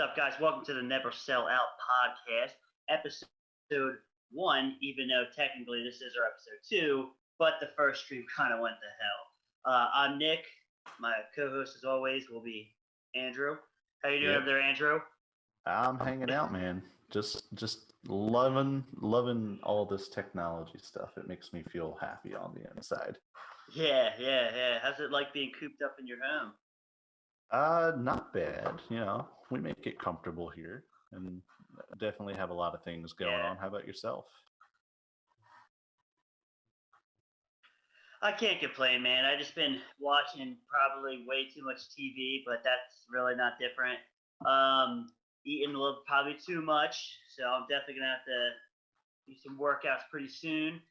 up, guys? Welcome to the Never Sell Out Podcast, Episode One. Even though technically this is our Episode Two, but the first stream kind of went to hell. I'm Nick. My co-host, as always, will be Andrew. How you doing up there, Andrew? I'm hanging out, man. Just loving all this technology stuff. It makes me feel happy on the inside. Yeah. How's it like being cooped up in your home? Not bad. We make it comfortable here, and definitely have a lot of things going on. How about yourself? I can't complain, man. I just been watching probably way too much TV, but that's really not different. Eating a little, probably too much, so I'm definitely gonna have to do some workouts pretty soon.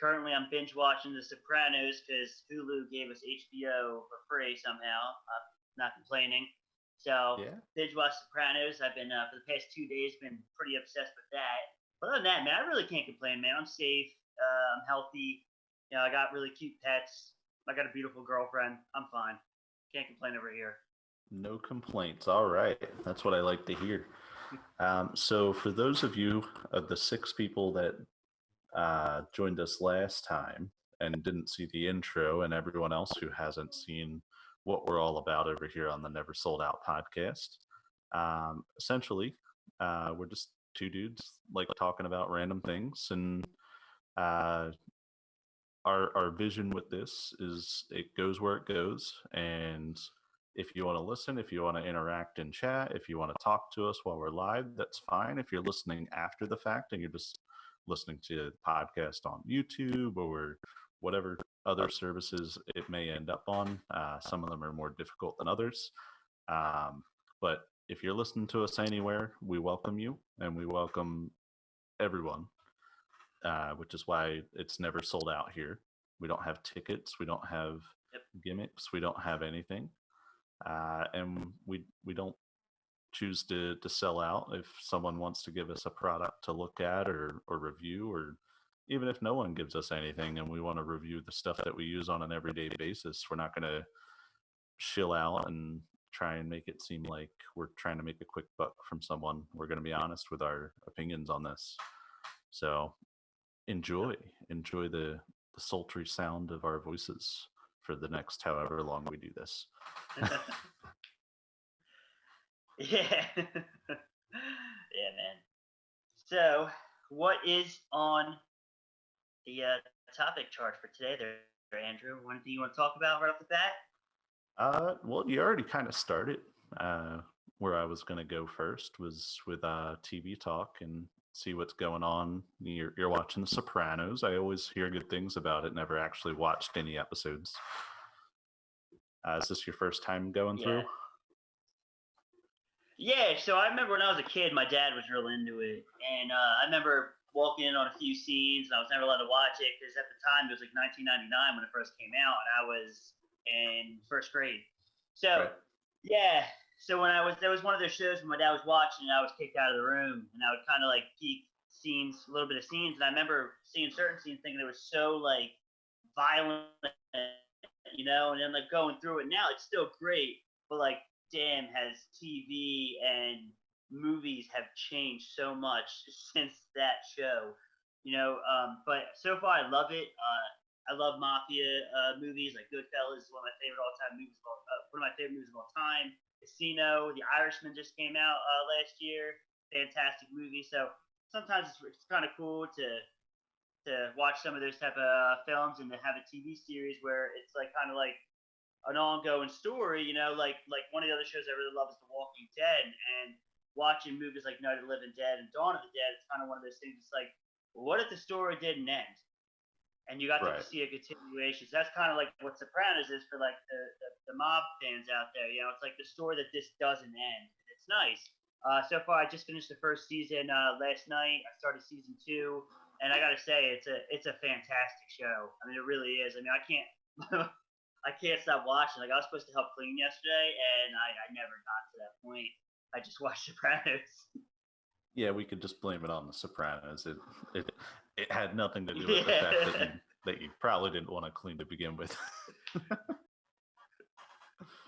Currently, I'm binge watching The Sopranos because Hulu gave us HBO for free somehow. I'm not complaining. So binge watch Sopranos. I've been for the past 2 days been pretty obsessed with that. But other than that, man, I really can't complain, man. I'm safe. I'm healthy. I got really cute pets. I got a beautiful girlfriend. I'm fine. Can't complain over here. No complaints. All right. That's what I like to hear. So for those of you, of the 6 people that joined us last time and didn't see the intro, and everyone else who hasn't seen what we're all about over here on the Never Sold Out podcast, essentially, we're just 2 dudes like talking about random things, and our vision with this is it goes where it goes. And if you want to listen, if you want to interact in chat, if you want to talk to us while we're live, that's fine. If you're listening after the fact and you're just listening to the podcast on YouTube or whatever other services it may end up on, some of them are more difficult than others. But if you're listening to us anywhere, we welcome you, and we welcome everyone, which is why it's never sold out here. We don't have tickets. We don't have gimmicks. We don't have anything. And we don't choose to sell out. If someone wants to give us a product to look at or review, or even if no one gives us anything and we want to review the stuff that we use on an everyday basis, we're not going to shill out and try and make it seem like we're trying to make a quick buck from someone. We're going to be honest with our opinions on this. So enjoy the sultry sound of our voices for the next however long we do this. Yeah, man. So, what is on the topic chart for today there, Andrew? Anything you want to talk about right off the bat? Well, you already kind of started. Where I was going to go first was with TV talk and see what's going on. You're watching The Sopranos. I always hear good things about it. Never actually watched any episodes. Is this your first time going through? Yeah, so I remember when I was a kid, my dad was real into it. And I remember walking in on a few scenes, and I was never allowed to watch it because at the time, it was like 1999 when it first came out, and I was in first grade. So, so when there was one of those shows when my dad was watching, and I was kicked out of the room, and I would kind of like peek scenes, a little bit of scenes, and I remember seeing certain scenes thinking it was so like violent, and then like going through it. Now it's still great, but like, damn, has TV and movies have changed so much since that show, but so far I love it. I love mafia movies, like Goodfellas is one of my favorite all-time movies. One of my favorite movies of all time. Casino, The Irishman just came out last year. Fantastic movie. So sometimes it's kind of cool to watch some of those type of films and to have a TV series where it's like kind of like an ongoing story, like one of the other shows I really love is The Walking Dead, and watching movies like Night of the Living Dead and Dawn of the Dead, it's kind of one of those things. It's like, what if the story didn't end, and you got to see a continuation? So that's kind of like what Sopranos is for like the mob fans out there. It's like the story that this doesn't end. It's nice. So far, I just finished the first season last night. I started season 2, and I got to say, it's a fantastic show. I mean, it really is. I mean, I can't stop watching. Like, I was supposed to help clean yesterday, and I never got to that point. I just watched Sopranos. Yeah, we could just blame it on The Sopranos. It had nothing to do with the fact that you probably didn't want to clean to begin with.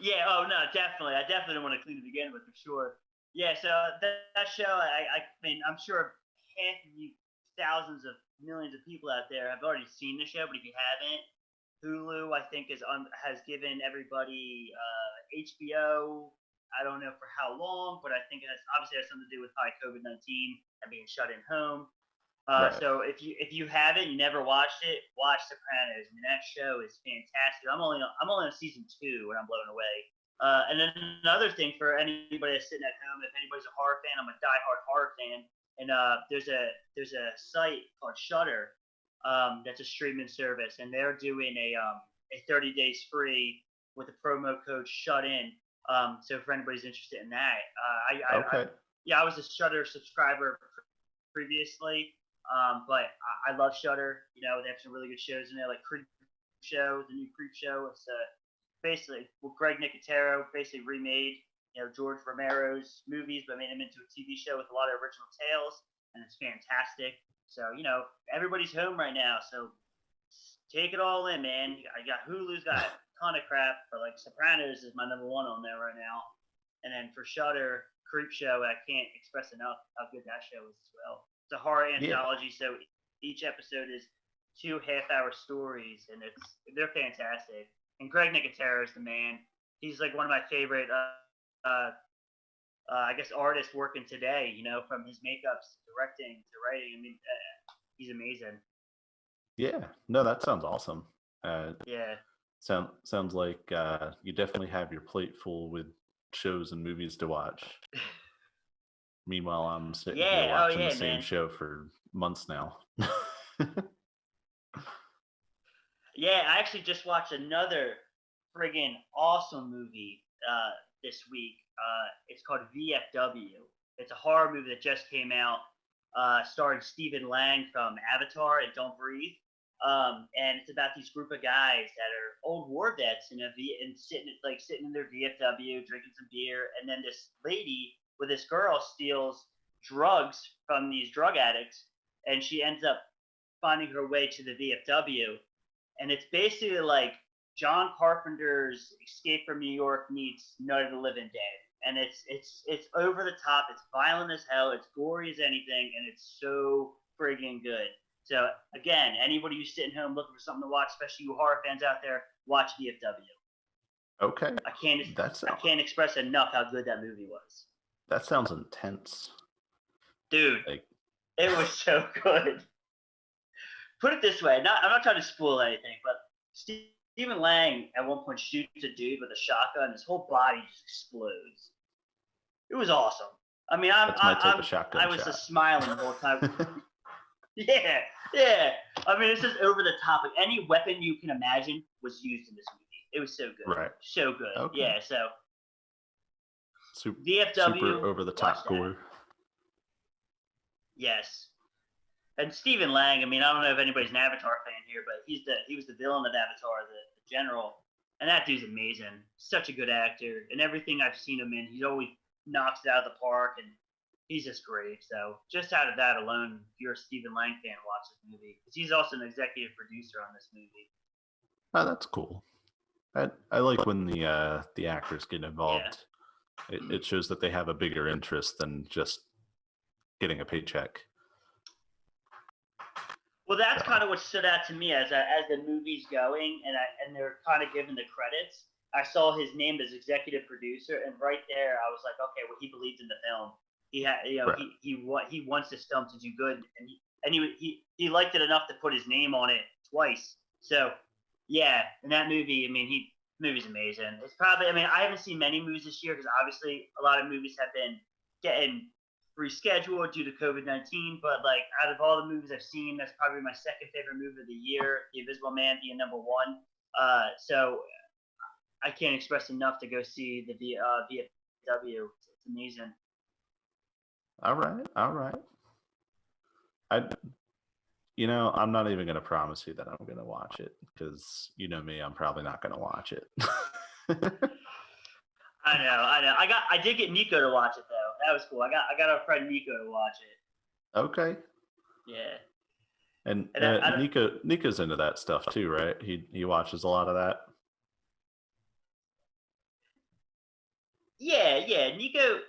Yeah. Oh no, definitely. I definitely don't want to clean it again with for sure. Yeah. So that show, I mean, I'm sure half of you, thousands of millions of people out there have already seen the show, but if you haven't, Hulu, I think, has given everybody HBO. I don't know for how long, but I think it has obviously has something to do with probably COVID-19 and being shut in home. Right. So if you haven't, you never watched it, watch Sopranos. I mean, that show is fantastic. I'm only on season 2, and I'm blown away. And then another thing for anybody that's sitting at home, if anybody's a horror fan, I'm a diehard horror fan, and there's a site called Shudder, that's a streaming service, and they're doing a 30 days free with the promo code Shut In. So for anybody's interested in that, Okay. yeah, I was a Shudder subscriber previously. But I love Shudder. You know, they have some really good shows in there, like Creep Show, the new Creep Show. It's basically Greg Nicotero basically remade George Romero's movies, but made them into a TV show with a lot of original tales, and it's fantastic. So everybody's home right now, so take it all in, man. I got Hulu's got a ton of crap, but like Sopranos is my number one on there right now, and then for Shudder, Creep Show, I can't express enough how good that show is as well. It's a horror Yeah. anthology, so each episode is 2 half-hour stories, and they're fantastic. And Greg Nicotero is the man. He's like one of my favorite, I guess, artists working today. From his makeups, directing to writing. I mean, he's amazing. Yeah. No, that sounds awesome. Yeah. Sounds like you definitely have your plate full with shows and movies to watch. Meanwhile, I'm sitting here Yeah. Oh watching yeah, the same man. show for months now. Yeah, I actually just watched another friggin' awesome movie this week. It's called VFW. It's a horror movie that just came out, starring Stephen Lang from Avatar and Don't Breathe. And it's about these group of guys that are old war vets and sitting in their VFW, drinking some beer, and then this lady with this girl steals drugs from these drug addicts, and she ends up finding her way to the VFW, and it's basically like John Carpenter's Escape from New York meets Night of the Living Dead, and it's over the top. It's violent as hell. It's gory as anything, and it's so friggin' good. So again, anybody who's sitting home looking for something to watch, especially you horror fans out there, watch VFW. Okay. I can't express enough how good that movie was. That sounds intense. Dude, it was so good. Put it this way, I'm not trying to spoil anything, but Stephen Lang at one point shoots a dude with a shotgun, his whole body just explodes. It was awesome. I mean, That's my type of shotgun I was shot. just smiling the whole time. Yeah. I mean, it's just over the top. Like, any weapon you can imagine was used in this movie. It was so good. Right. So good. Okay. Yeah, so VFW, super over the top gore. Yes. And Stephen Lang, I mean, I don't know if anybody's an Avatar fan here, but he was the villain of Avatar, the general, and that dude's amazing. Such a good actor, and everything I've seen him in, he always knocks it out of the park, and he's just great. So just out of that alone, if you're a Stephen Lang fan, watch this movie, because he's also an executive producer on this movie. Oh, that's cool. I like when the actors get involved. Yeah. It shows that they have a bigger interest than just getting a paycheck. Well, that's kind of what stood out to me as the movie's going, and they're kind of giving the credits. I saw his name as executive producer, and right there, I was like, okay, well, he believed in the film. He had, right. He wants this film to do good, and he liked it enough to put his name on it twice. So, yeah, in that movie, I mean, the movie's amazing. It's probably, I mean, I haven't seen many movies this year because obviously a lot of movies have been getting rescheduled due to COVID-19, but like out of all the movies I've seen, that's probably my second favorite movie of the year, The Invisible Man being number one. So I can't express enough to go see the VFW. It's amazing. All right. I'm not even going to promise you that I'm going to watch it because you know me, I'm probably not going to watch it. I know. I did get Nico to watch it though. That was cool. I got our friend Nico to watch it. Okay. Yeah. And Nico's into that stuff too, right? He watches a lot of that. Yeah. Nico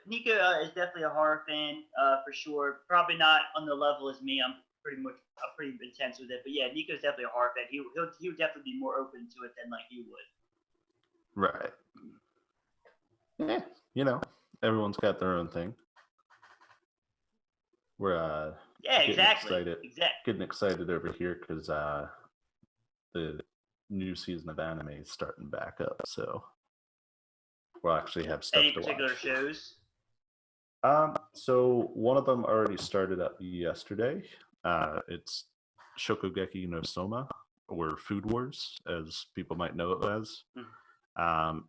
is definitely a horror fan, for sure. Probably not on the level as me. I'm pretty intense with it. But yeah, Nico's definitely a horror fan. He would definitely be more open to it than like you would. Right. Yeah, everyone's got their own thing. We're yeah, exactly. Getting excited over here because the new season of anime is starting back up, so we'll actually have stuff to watch. Any particular shows? So one of them already started up yesterday. It's Shokugeki no Soma, or Food Wars, as people might know it as.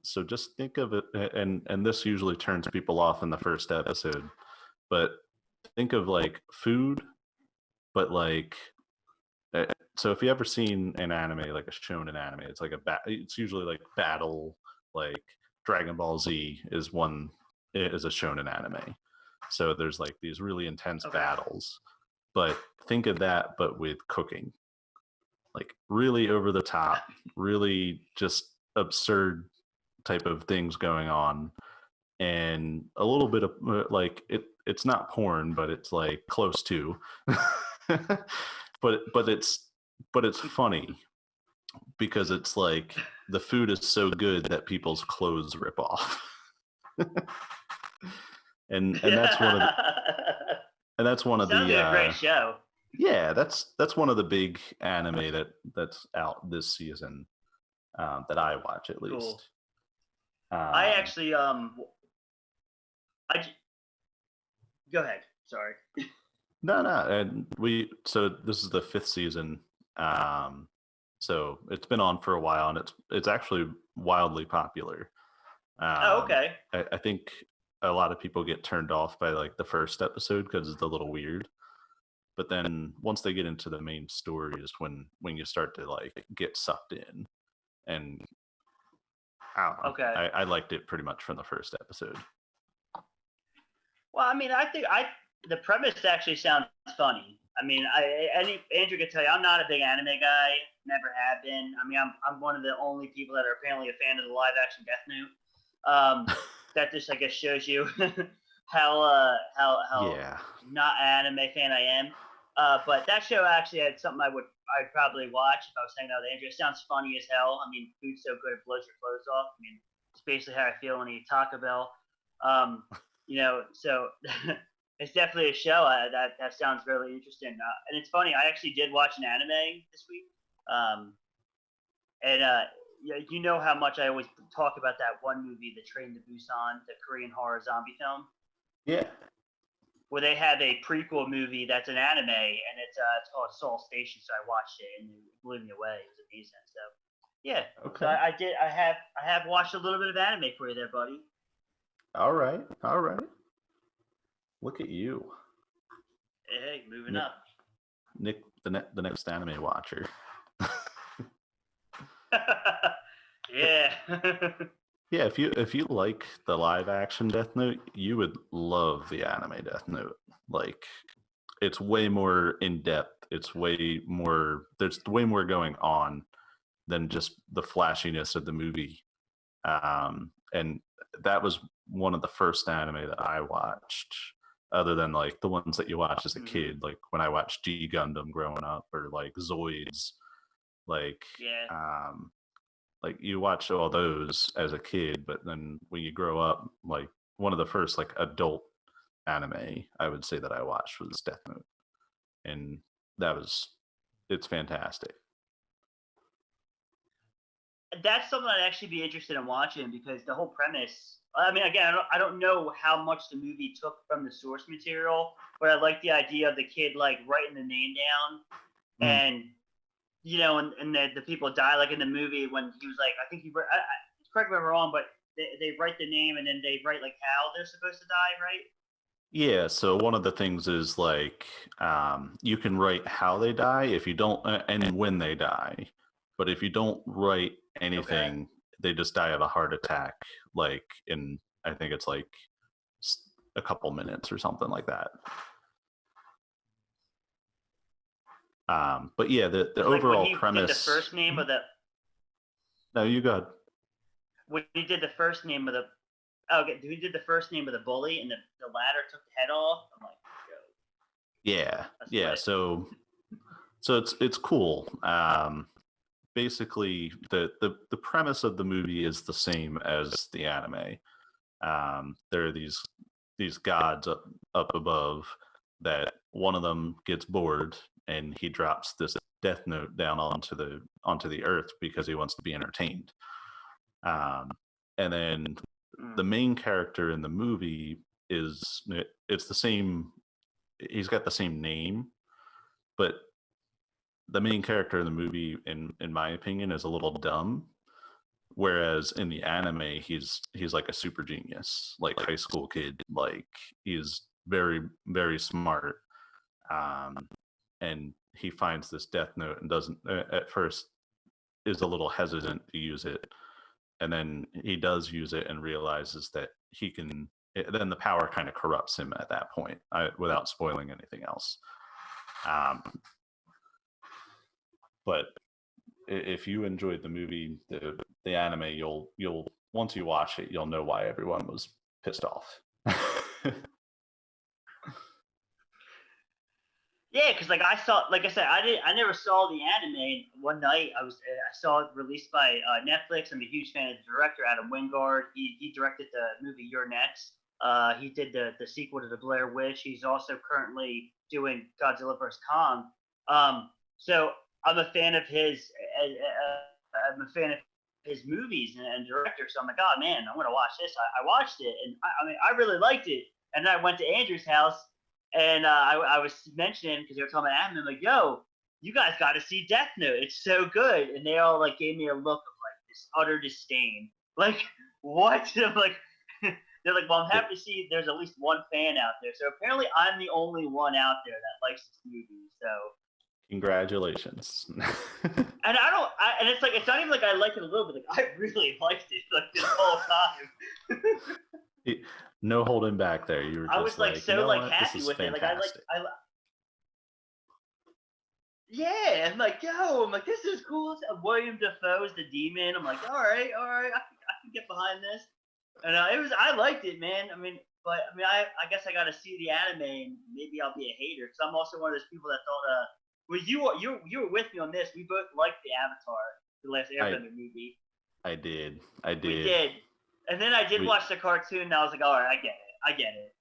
So just think of it, and this usually turns people off in the first episode, but think of like food, but like, so if you ever seen an anime, like a shonen anime, it's like it's usually like battle, like Dragon Ball Z is a shonen anime. So there's like these really intense battles, but think of that, but with cooking, like really over the top, really just absurd type of things going on, and a little bit of like it's not porn, but it's like close to. but it's funny because it's like the food is so good that people's clothes rip off. and that's one of Sounds like a great show. Yeah, that's one of the big anime that's out this season, that I watch at least. Cool. I actually go ahead. Sorry. No, and so this is the 5th season. So it's been on for a while, and it's actually wildly popular. Okay. I think a lot of people get turned off by like the first episode because it's a little weird, but then once they get into the main story is when you start to like get sucked in, and I liked it pretty much from the first episode. Well, I mean, I think the premise actually sounds funny. I mean, Andrew could tell you I'm not a big anime guy, never have been. I mean, I'm one of the only people that are apparently a fan of the live action Death Note. That just, I guess, shows you how not an anime fan I am. But that show actually had something I'd probably watch if I was hanging out with Andrew. It sounds funny as hell. I mean, food's so good it blows your clothes off. I mean, it's basically how I feel when I eat Taco Bell. So it's definitely a show that sounds really interesting. And it's funny, I actually did watch an anime this week. You know how much I always talk about that one movie, The Train to Busan, the Korean horror zombie film? Yeah. Where they have a prequel movie that's an anime, and it's called Seoul Station. So I watched it, and it blew me away. It was amazing. So yeah. Okay. So I have watched a little bit of anime for you there, buddy. All right. Look at you. Hey, moving up. Nick, the next anime watcher. Yeah. Yeah, if you like the live action Death Note, you would love the anime Death Note. Like, it's way more in depth. There's way more going on than just the flashiness of the movie. And that was one of the first anime that I watched, other than like the ones that you watch as a kid, like when I watched G Gundam growing up, or like Zoids, like like you watch all those as a kid, but then when you grow up, like one of the first like adult anime I would say that I watched was Death Note, and it's fantastic. That's something I'd actually be interested in watching, because the whole premise, I mean, again, I don't know how much the movie took from the source material, but I like the idea of the kid like writing the name down, and and the people die, like in the movie when he was like, I think correct me if I'm wrong, but they write the name and then they write like how they're supposed to die, right? Yeah, so one of the things is like, you can write how they die if you don't, and when they die, but if you don't write anything, they just die of a heart attack, like in, I think it's like a couple minutes or something like that. But yeah, the overall premise. Did the first name of the. No, you go ahead. When he did the first name of the Okay, who did the first name of the bully, and the ladder took the head off? I'm like, yo, Yeah, that's yeah. lit. So it's cool. Basically, the premise of the movie is the same as the anime. There are these gods up above that one of them gets bored and he drops this death note down onto the earth because he wants to be entertained. And then the main character in the movie it's the same. He's got the same name, but the main character in the movie, in my opinion, is a little dumb. Whereas in the anime, he's like a super genius, like high school kid. Like he's very very smart, and he finds this death note and doesn't at first is a little hesitant to use it, and then he does use it and realizes that he can. Then the power kind of corrupts him at that point, without spoiling anything else. But if you enjoyed the movie, the anime, you'll once you watch it, you'll know why everyone was pissed off. Yeah, because like I said, I never saw the anime. One night I saw it released by Netflix. I'm a huge fan of the director Adam Wingard. He directed the movie You're Next. He did the sequel to the Blair Witch. He's also currently doing Godzilla vs Kong. So I'm a fan of his. I'm a fan of his movies and director. So I'm like, oh man, I'm gonna watch this. I watched it, and I mean, I really liked it. And then I went to Andrew's house, and I was mentioning because they were talking about anime. I'm like, yo, you guys got to see Death Note. It's so good. And they all like gave me a look of like this utter disdain. Like, what? I'm like, they're like, well, I'm happy to see there's at least one fan out there. So apparently, I'm the only one out there that likes this movie. So Congratulations. and and it's like it's not even like I liked it a little bit. Like I really liked it like this whole time. No holding back there. You were just I was like so you know like what? happy with fantastic. it. Like yeah, I'm like, yo, I'm like, this is cool. William Dafoe's the demon. I'm like, all right, I can get behind this. And I liked it, man. I mean, but I mean, I guess I got to see the anime, and maybe I'll be a hater because I'm also one of those people that thought, well, you were with me on this. We both liked the Avatar, the last Airbender movie. I did. We did, and then I did watch the cartoon, and I was like, all right, I get it.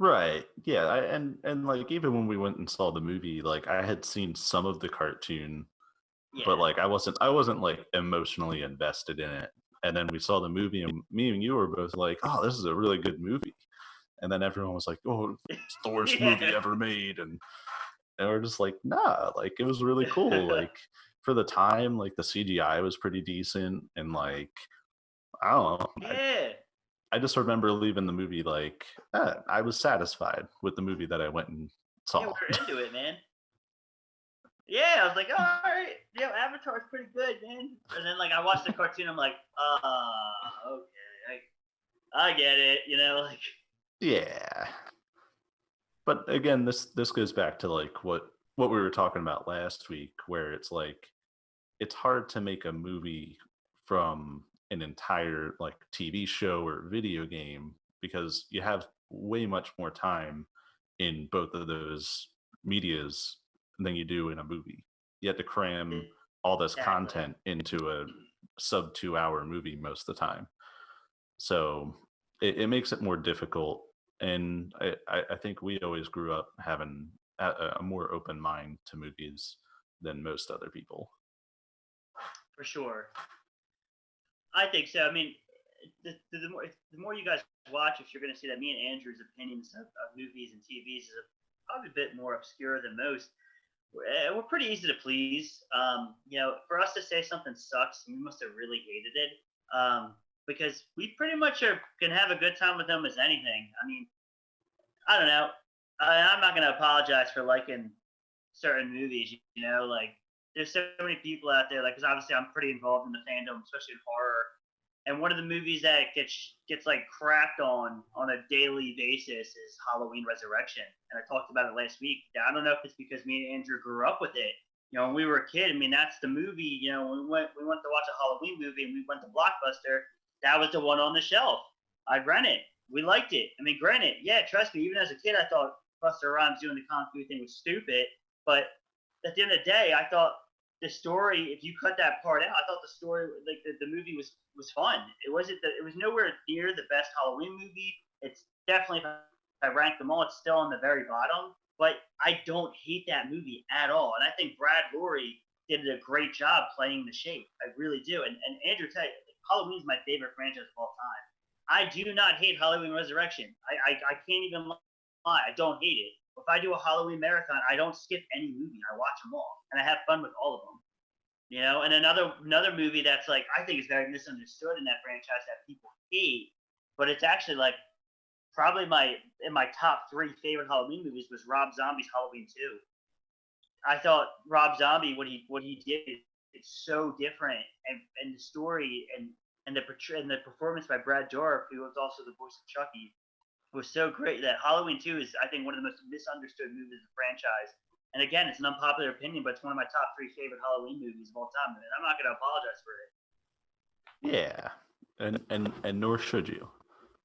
Right. Yeah. And like even when we went and saw the movie, like I had seen some of the cartoon, but like I wasn't like emotionally invested in it. And then we saw the movie, and me and you were both like, "Oh, this is a really good movie." And then everyone was like, "Oh, it's the worst movie ever made," and we're just like, "Nah, like it was really cool. Like for the time, like the CGI was pretty decent, and like I don't know, Yeah. I just remember leaving the movie like I was satisfied with the movie that I went and saw. Yeah, we were into it, man. Yeah, I was like, all right, yeah, Avatar's pretty good, man. And then like I watched the cartoon, I'm like, okay, I get it, you know, like. Yeah. But again, this goes back to like what we were talking about last week, where it's like it's hard to make a movie from an entire like TV show or video game because you have way much more time in both of those medias than you do in a movie. You have to cram all this content into a sub 2 hour movie most of the time. So it makes it more difficult. And I think we always grew up having a more open mind to movies than most other people. For sure. I think so. I mean, the more you guys watch, if you're going to see that me and Andrew's opinions of movies and TVs is probably a bit more obscure than most. We're pretty easy to please. You know, for us to say something sucks, we must have really hated it. Because we pretty much can have a good time with them as anything. I mean, I don't know. I'm not going to apologize for liking certain movies, you know, like there's so many people out there, like, because obviously I'm pretty involved in the fandom, especially in horror. And one of the movies that gets like crapped on a daily basis is Halloween Resurrection. And I talked about it last week. I don't know if it's because me and Andrew grew up with it. You know, when we were a kid, I mean, that's the movie. You know, when we went to watch a Halloween movie and we went to Blockbuster, that was the one on the shelf. I'd rent it. We liked it. I mean, granted, yeah, trust me, even as a kid, I thought Busta Rhymes doing the kung fu thing was stupid. But at the end of the day, I thought the story, if you cut that part out, I thought the story, like the movie was fun. It was nowhere near the best Halloween movie. It's definitely, if I rank them all, it's still on the very bottom. But I don't hate that movie at all. And I think Brad Lorry did a great job playing the shape. I really do. And Andrew, tell you, Halloween is my favorite franchise of all time. I do not hate Halloween Resurrection. I can't even lie. I don't hate it. If I do a Halloween marathon, I don't skip any movie. I watch them all, and I have fun with all of them. You know, and another movie that's like I think is very misunderstood in that franchise that people hate, but it's actually like probably in my top 3 favorite Halloween movies was Rob Zombie's Halloween 2. I thought Rob Zombie what he did it's so different, and the story and the performance by Brad Dourif, who was also the voice of Chucky, was so great that Halloween 2 is, I think, one of the most misunderstood movies of the franchise. And again, it's an unpopular opinion, but it's one of my top 3 favorite Halloween movies of all time. And I'm not going to apologize Yeah, for it. and nor should you.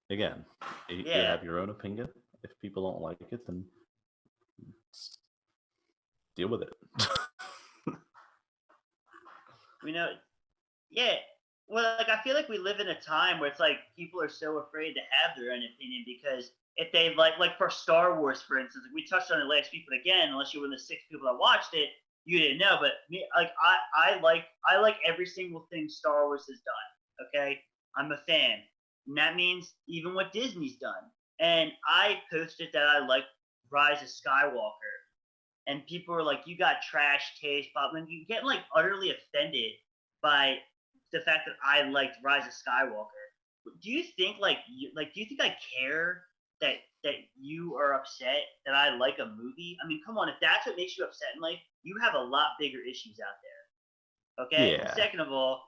Again, you have your own opinion. If people don't like it, then deal with it. Yeah. Well, like I feel like we live in a time where it's like people are so afraid to have their own opinion because if they like for Star Wars, for instance, we touched on it last week, but again, unless you were the 6 people that watched it, you didn't know. But me, like I like every single thing Star Wars has done. Okay, I'm a fan, and that means even what Disney's done. And I posted that I like Rise of Skywalker, and people were like, "You got trash taste," but when you get like utterly offended by the fact that I liked Rise of Skywalker, do you think do you think I care that you are upset that I like a movie? I mean, come on, if that's what makes you upset in life, you have a lot bigger issues out there. Okay. Yeah. And second of all,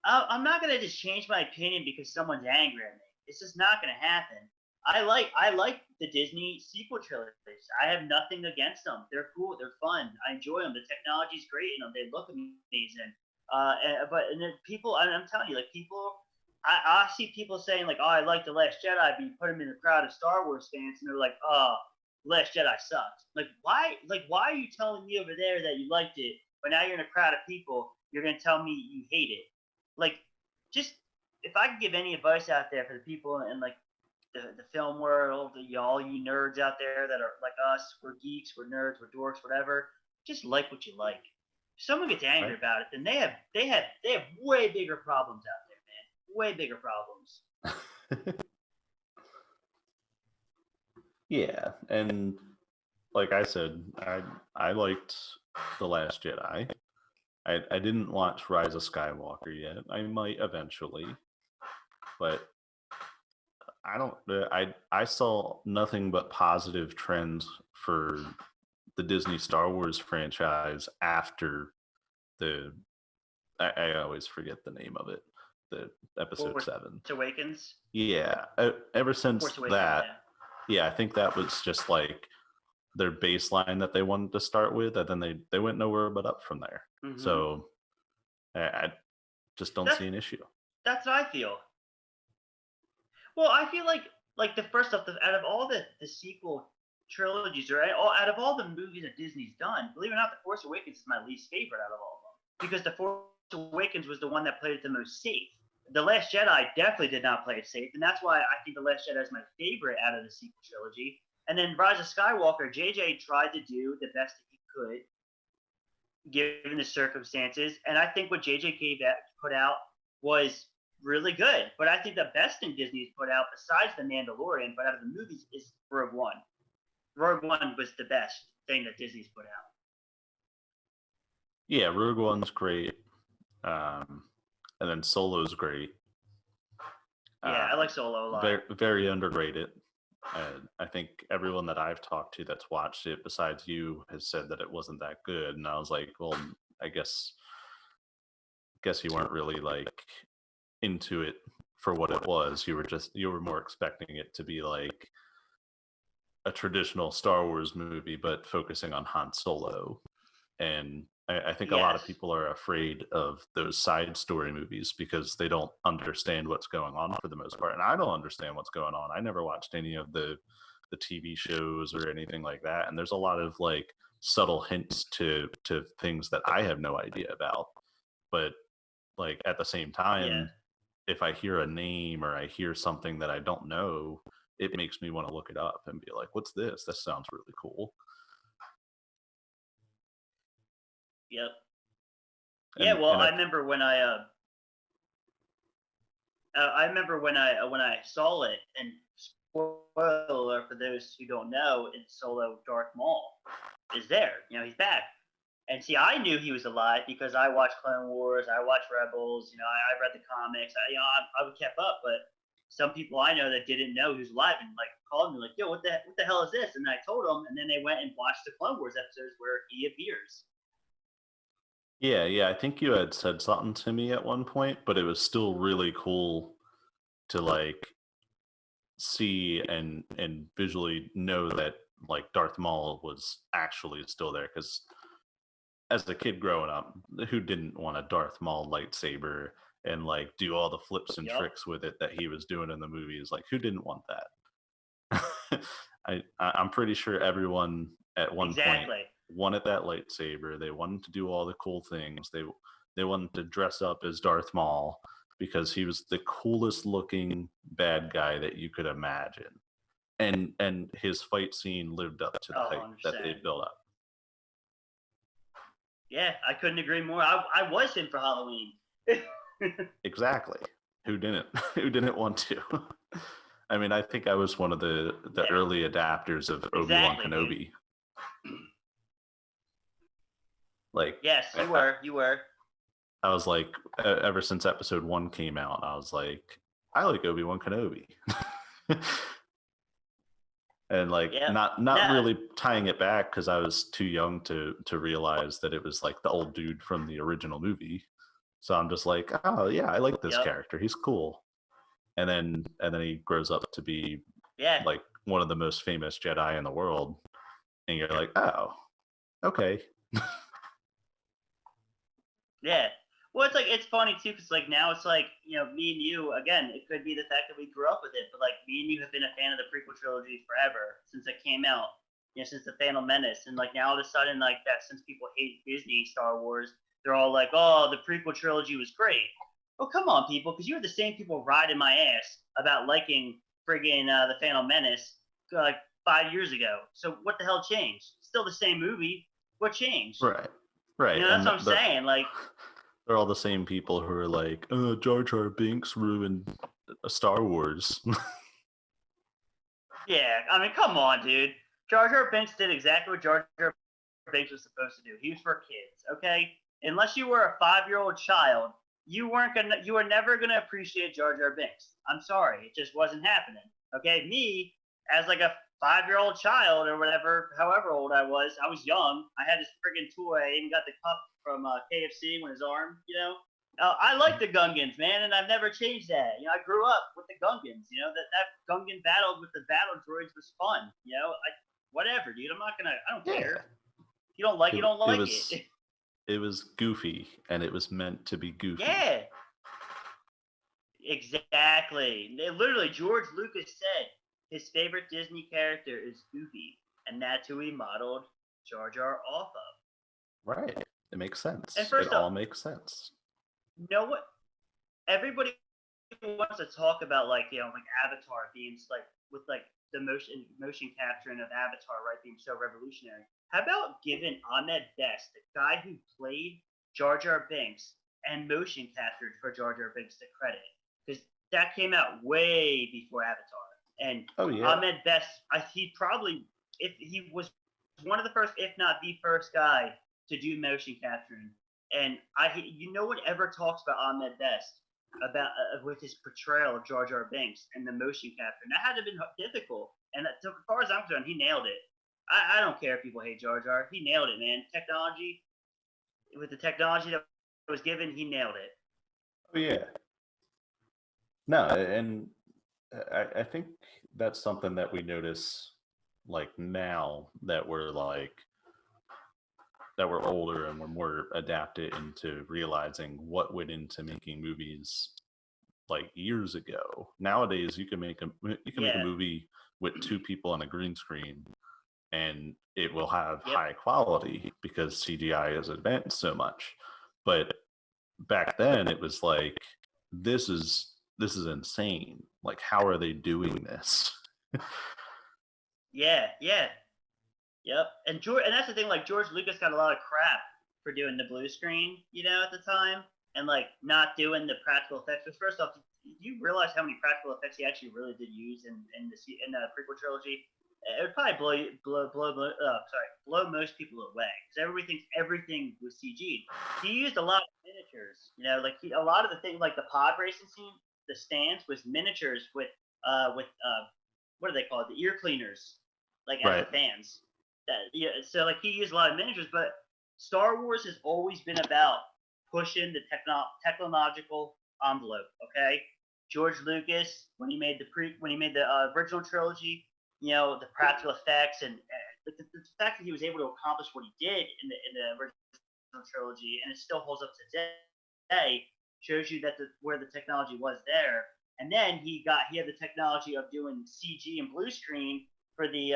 I'm not gonna just change my opinion because someone's angry at me. It's just not gonna happen. I like the Disney sequel trilogies. I have nothing against them. They're cool. They're fun. I enjoy them. The technology's great in them. They look amazing. And then people, I'm telling you, like people, I see people saying like, oh, I like The Last Jedi, but you put them in a crowd of Star Wars fans, and they're like, oh, Last Jedi sucked. Like why are you telling me over there that you liked it, but now you're in a crowd of people, you're gonna tell me you hate it? Like, just if I could give any advice out there for the people in like the film world, all you nerds out there that are like us, we're geeks, we're nerds, we're dorks, whatever. Just like what you like. If someone gets angry about it, then they have way bigger problems out there, man. Way bigger problems. Yeah, and like I said, I liked The Last Jedi. I didn't watch Rise of Skywalker yet. I might eventually, but I saw nothing but positive trends for the Disney Star Wars franchise after I always forget the name of it, the episode 7. Awakens. Yeah, ever since that, I think that was just like their baseline that they wanted to start with, and then they went nowhere but up from there. Mm-hmm. So I just don't see an issue. That's what I feel. Well, I feel like the first stuff, out of all the sequel trilogies, or out of all the movies that Disney's done, believe it or not, The Force Awakens is my least favorite out of all of them. Because The Force Awakens was the one that played it the most safe. The Last Jedi definitely did not play it safe, and that's why I think The Last Jedi is my favorite out of the sequel trilogy. And then Rise of Skywalker, JJ tried to do the best that he could, given the circumstances, and I think what JJ put out was really good. But I think the best thing Disney's put out, besides The Mandalorian, but out of the movies, is Rogue One. Rogue One was the best thing that Disney's put out. Yeah, Rogue One's great. And then Solo's great. Yeah, I like Solo a lot. Very, very underrated. I think everyone that I've talked to that's watched it, besides you, has said that it wasn't that good. And I was like, well, I guess you weren't really like into it for what it was. You were more expecting it to be like a traditional Star Wars movie, but focusing on Han Solo. And I think a lot of people are afraid of those side story movies because they don't understand what's going on for the most part. And I don't understand what's going on. I never watched any of the TV shows or anything like that. And there's a lot of like subtle hints to things that I have no idea about. But like at the same time, if I hear a name or I hear something that I don't know, it makes me want to look it up and be like, what's this? That sounds really cool. Yep. Yeah, well, I remember when I saw it, and spoiler alert for those who don't know, it's Solo Darth Maul is there. You know, he's back. And see, I knew he was alive because I watched Clone Wars, I watched Rebels, you know, I read the comics, I kept up, but some people I know that didn't know he was alive and like called me like, yo, what the hell is this? And I told them, and then they went and watched the Clone Wars episodes where he appears. Yeah, I think you had said something to me at one point, but it was still really cool to like see and visually know that like Darth Maul was actually still there, because as a kid growing up, who didn't want a Darth Maul lightsaber and like do all the flips and tricks with it that he was doing in the movies? Like, who didn't want that? I'm pretty sure everyone at one point wanted that lightsaber. They wanted to do all the cool things. They wanted to dress up as Darth Maul because he was the coolest looking bad guy that you could imagine. And his fight scene lived up to the hype that they built up. Yeah, I couldn't agree more. I was him for Halloween. Exactly. Who didn't? Who didn't want to? I mean, I think I was one of the early adapters of Obi-Wan Kenobi. Like, yes, you were. I was like, ever since Episode 1 came out, I was like, I like Obi-Wan Kenobi. And like, not really tying it back because I was too young to realize that it was like the old dude from the original movie. So I'm just like, oh yeah, I like this character. He's cool. And then he grows up to be like one of the most famous Jedi in the world. And you're like, oh, okay. Yeah. Well, it's funny too, because like now it's like, you know, me and you, again, it could be the fact that we grew up with it, but like me and you have been a fan of the prequel trilogy forever since it came out, you know, since the Phantom Menace. And like now all of a sudden, like that, since people hate Disney Star Wars, they're all like, oh, the prequel trilogy was great. Oh, come on, people, because you were the same people riding my ass about liking friggin' the Phantom Menace like 5 years ago. So what the hell changed? Still the same movie. What changed? Right. You know, that's what I'm saying. Like, they're all the same people who are like, Jar Jar Binks ruined Star Wars. Yeah, I mean, come on, dude. Jar Jar Binks did exactly what Jar Jar Binks was supposed to do. He was for kids, okay? Unless you were a 5-year-old child, you were never gonna appreciate Jar Jar Binks. I'm sorry, it just wasn't happening. Okay, me as like a 5-year-old child or whatever, however old I was young. I had this friggin' toy. I even got the cup from KFC with his arm, you know. I like the Gungans, man, and I've never changed that. You know, I grew up with the Gungans. You know, that Gungan battle with the battle droids was fun. You know, whatever, dude. I don't care. If you don't like it, you don't like it. It was goofy, and it was meant to be goofy. Yeah. Exactly. Literally, George Lucas said his favorite Disney character is Goofy, and that's who he modeled Jar Jar off of. Right. It makes sense. And first all makes sense. You know what? Everybody wants to talk about like, you know, like Avatar being like with like the motion capturing of Avatar, right, being so revolutionary. How about giving Ahmed Best, the guy who played Jar Jar Binks and motion captured for Jar Jar Binks, the credit? Because that came out way before Avatar. And Ahmed Best, he probably, if he was one of the first, if not the first guy to do motion capturing. And you know what ever talks about Ahmed Best about with his portrayal of Jar Jar Binks and the motion capture? And that had to have been difficult. And as far as I'm concerned, he nailed it. I don't care if people hate Jar Jar. He nailed it, man. With the technology that was given, he nailed it. Oh yeah. No, and I think that's something that we notice like now that we're like were older and were more adapted into realizing what went into making movies like years ago. Nowadays, you can make a Yeah. movie with 2 people on a green screen, and it will have Yep. high quality because CGI has advanced so much. But back then, it was like, this is insane. Like, how are they doing this? Yeah. Yep. And that's the thing. Like George Lucas got a lot of crap for doing the blue screen, at the time, and like not doing the practical effects. Because first off, do you realize how many practical effects he actually really did use in the prequel trilogy? It would probably blow most people away because everything was CG. He used a lot of miniatures. Like a lot of the things, like the pod racing scene, the stance was miniatures with what do they call it? The ear cleaners, like as Right. the fans. So like he used a lot of miniatures, but Star Wars has always been about pushing the technological envelope. Okay, George Lucas, when he made the original trilogy, the practical effects and the fact that he was able to accomplish what he did in the original trilogy, and it still holds up today, shows you that where the technology was there. And then he had the technology of doing CG and blue screen for the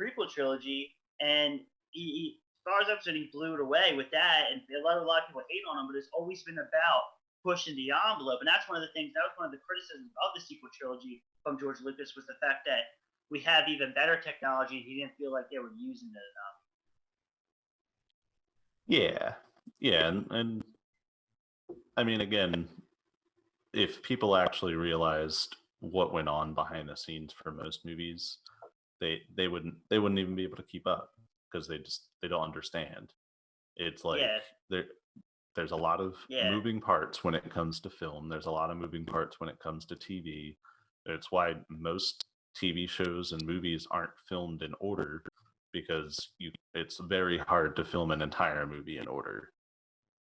prequel trilogy, and as far as I'm concerned, he blew it away with that. And a lot of people hate on him, but it's always been about pushing the envelope. And that's one of the things. That was one of the criticisms of the sequel trilogy from George Lucas, was the fact that we have even better technology, and he didn't feel like they were using it enough. Yeah, and I mean, again, if people actually realized what went on behind the scenes for most movies, they wouldn't even be able to keep up because they don't understand. It's like there's a lot of moving parts when it comes to film. There's a lot of moving parts when it comes to TV. It's why most TV shows and movies aren't filmed in order, because it's very hard to film an entire movie in order,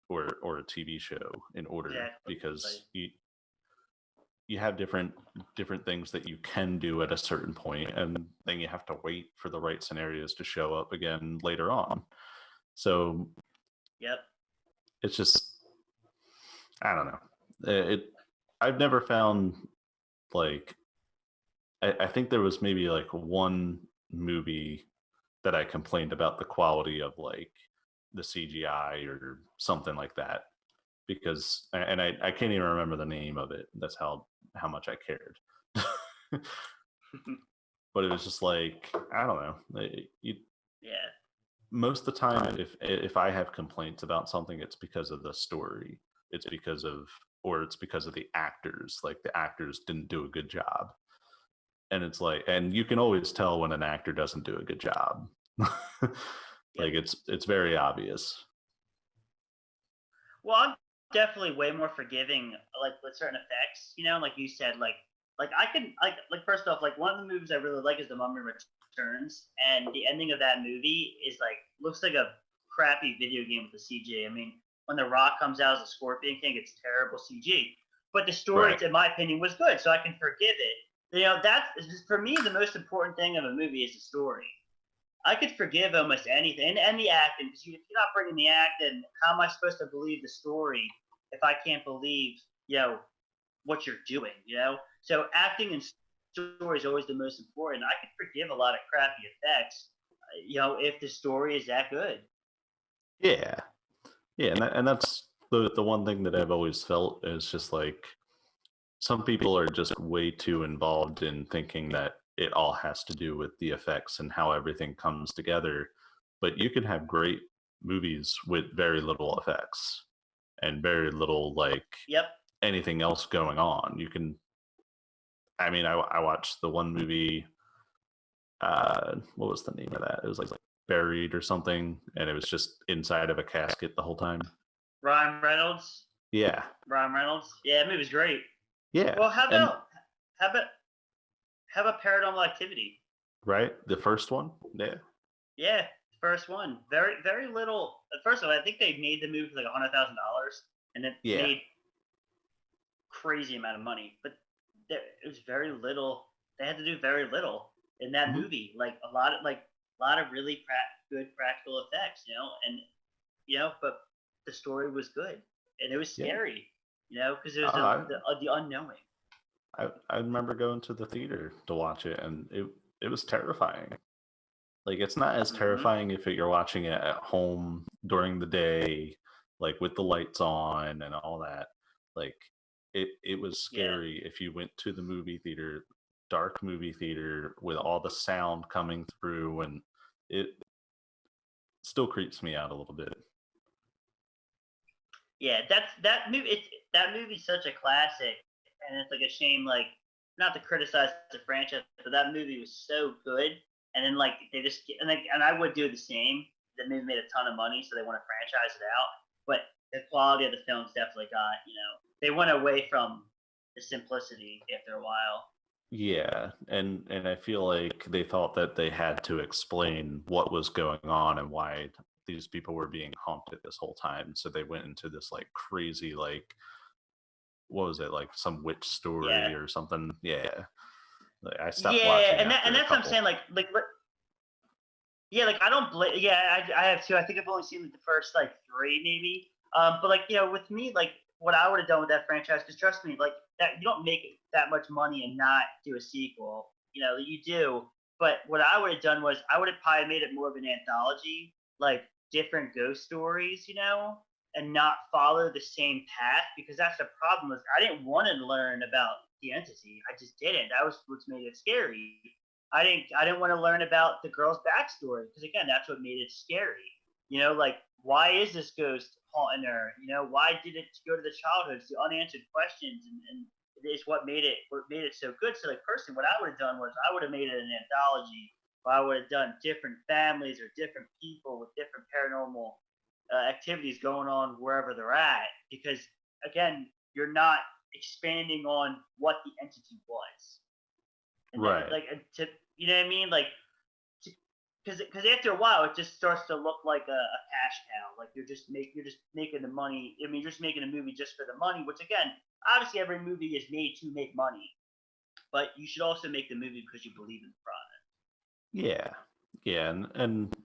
or a TV show in order, because you have different things that you can do at a certain point, and then you have to wait for the right scenarios to show up again later on. So it's just, I don't know. I've never found, like, I think there was maybe like one movie that I complained about the quality of, like, the CGI or something like that, because, and I can't even remember the name of it. That's how much I cared. But it was just like, I don't know. Most of the time, if I have complaints about something, it's because of the story. It's because of the actors. Like, the actors didn't do a good job. And it's like, and you can always tell when an actor doesn't do a good job. Like, it's very obvious. Well, I'm definitely way more forgiving, like with certain effects. Like you said, like I can like first off, like one of the movies I really like is The Mummy Returns, and the ending of that movie is like looks like a crappy video game with the CG. I mean, when The Rock comes out as a Scorpion King, it's terrible CG, but the story, in my opinion, was good, so I can forgive it. That's for me the most important thing of a movie is the story. I could forgive almost anything, and the acting, because if you're not bringing the acting, how am I supposed to believe the story if I can't believe, what you're doing, So acting and story is always the most important. I could forgive a lot of crappy effects, if the story is that good. Yeah, and that's the one thing that I've always felt is just like, some people are just way too involved in thinking that it all has to do with the effects and how everything comes together. But you can have great movies with very little effects and very little, like, anything else going on. You can, I mean, I watched the one movie, what was the name of that? It was like Buried or something, and it was just inside of a casket the whole time. Ryan Reynolds? Yeah. Ryan Reynolds? Yeah, that movie's great. Yeah. Well, how about Paranormal Activity? Right? The first one? Yeah. Yeah, first one. Very, very little. First of all, I think they made the movie for like $100,000, and it made crazy amount of money. But it was very little. They had to do very little in that movie. Like a lot of really good practical effects, and but the story was good and it was Yeah. scary, because it was Uh, the unknowing. I remember going to the theater to watch it, and it was terrifying. Like, it's not as Mm-hmm. terrifying if you're watching it at home during the day, like with the lights on and all that. Like, it was Yeah. scary if you went to the movie theater, dark movie theater with all the sound coming through, and it still creeps me out a little bit. Yeah, that movie. That movie's such a classic, and it's like a shame, like not to criticize the franchise, but that movie was so good, and then like they just and I would do the same. The movie made a ton of money, so they want to franchise it out, but the quality of the films definitely got, they went away from the simplicity after a while. Yeah, and I feel like they thought that they had to explain what was going on and why these people were being haunted this whole time. So they went into this like crazy, like, what was it, like some witch Yeah, story or something? Yeah. Like, I stopped yeah, watching and after a that's what I'm couple. saying. Yeah, like I don't blame. Yeah, I have two. I think I've only seen like the first like three, maybe. But like with me, like what I would have done with that franchise, because trust me, like that you don't make that much money and not do a sequel. You do. But what I would have done was I would have probably made it more of an anthology, like different ghost stories, and not follow the same path, because that's the problem. Was I didn't want to learn about the entity. I just didn't. That was what's made it scary. I didn't want to learn about the girl's backstory, because again, that's what made it scary. Like why is this ghost haunting her? Why did it go to the childhood? It's the unanswered questions, and it is what made it so good. So like personally, what I would have done was I would have made it an anthology. Where I would have done different families or different people with different paranormal activities going on wherever they're at, because again, you're not expanding on what the entity was. And that, Right. like to you know what I mean, like because after a while it just starts to look like a cash cow. Like you're just making the money. I mean, you're just making a movie just for the money. Which again, obviously every movie is made to make money, but you should also make the movie because you believe in the product. Yeah. Yeah, and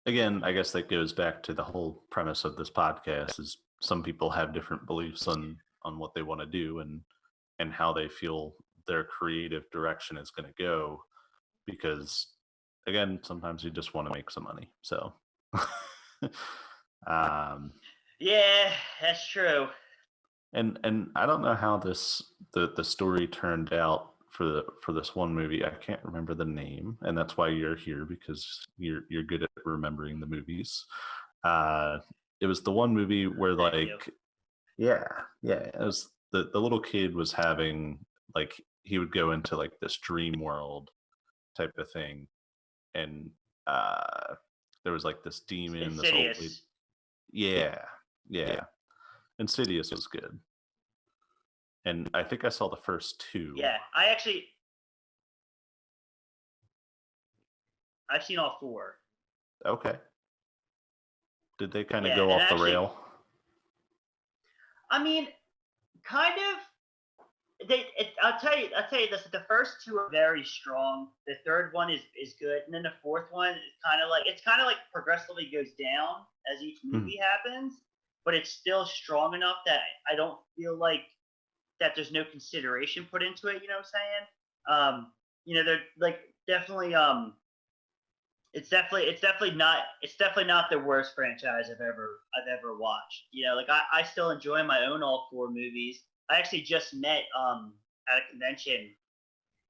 again, I guess that goes back to the whole premise of this podcast is some people have different beliefs on what they want to do and how they feel their creative direction is going to go, because again, sometimes you just want to make some money. So um Yeah, that's true. and I don't know how the story turned out for this one movie. I can't remember the name, and that's why you're here, because you're good at remembering the movies. Uh, it was the one movie where, Thank you. like, yeah, yeah, it was the little kid was having, like, he would go into like this dream world type of thing, and uh, there was like this demon, this old lady. Insidious. Yeah, yeah. Insidious was good, and I think I saw the first two. Yeah, I've seen all four. Okay. Did they kind of Yeah, go and off the actually, rail? I mean, kind of. I'll tell you this. The first two are very strong. The third one is good, and then the fourth one is kind of like progressively goes down as each Hmm. movie happens, but it's still strong enough that I don't feel like that there's no consideration put into it. You know what I'm saying? They're like definitely it's definitely not the worst franchise I've ever watched. Like I still enjoy my own all four movies. I actually just met at a convention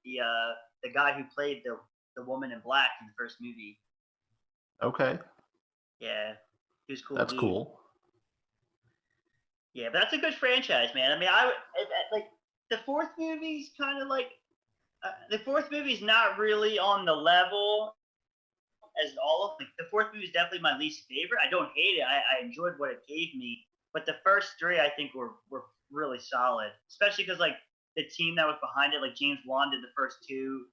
the guy who played the woman in black in the first movie. Okay, Yeah, he was a cool that's dude. cool. Yeah, but that's a good franchise, man. I mean, like the fourth movie's kind of like the fourth movie's not really on the level as all of, like, the fourth movie is definitely my least favorite. I don't hate it. I enjoyed what it gave me, but the first three I think were really solid, especially because like the team that was behind it, like James Wan did the first two,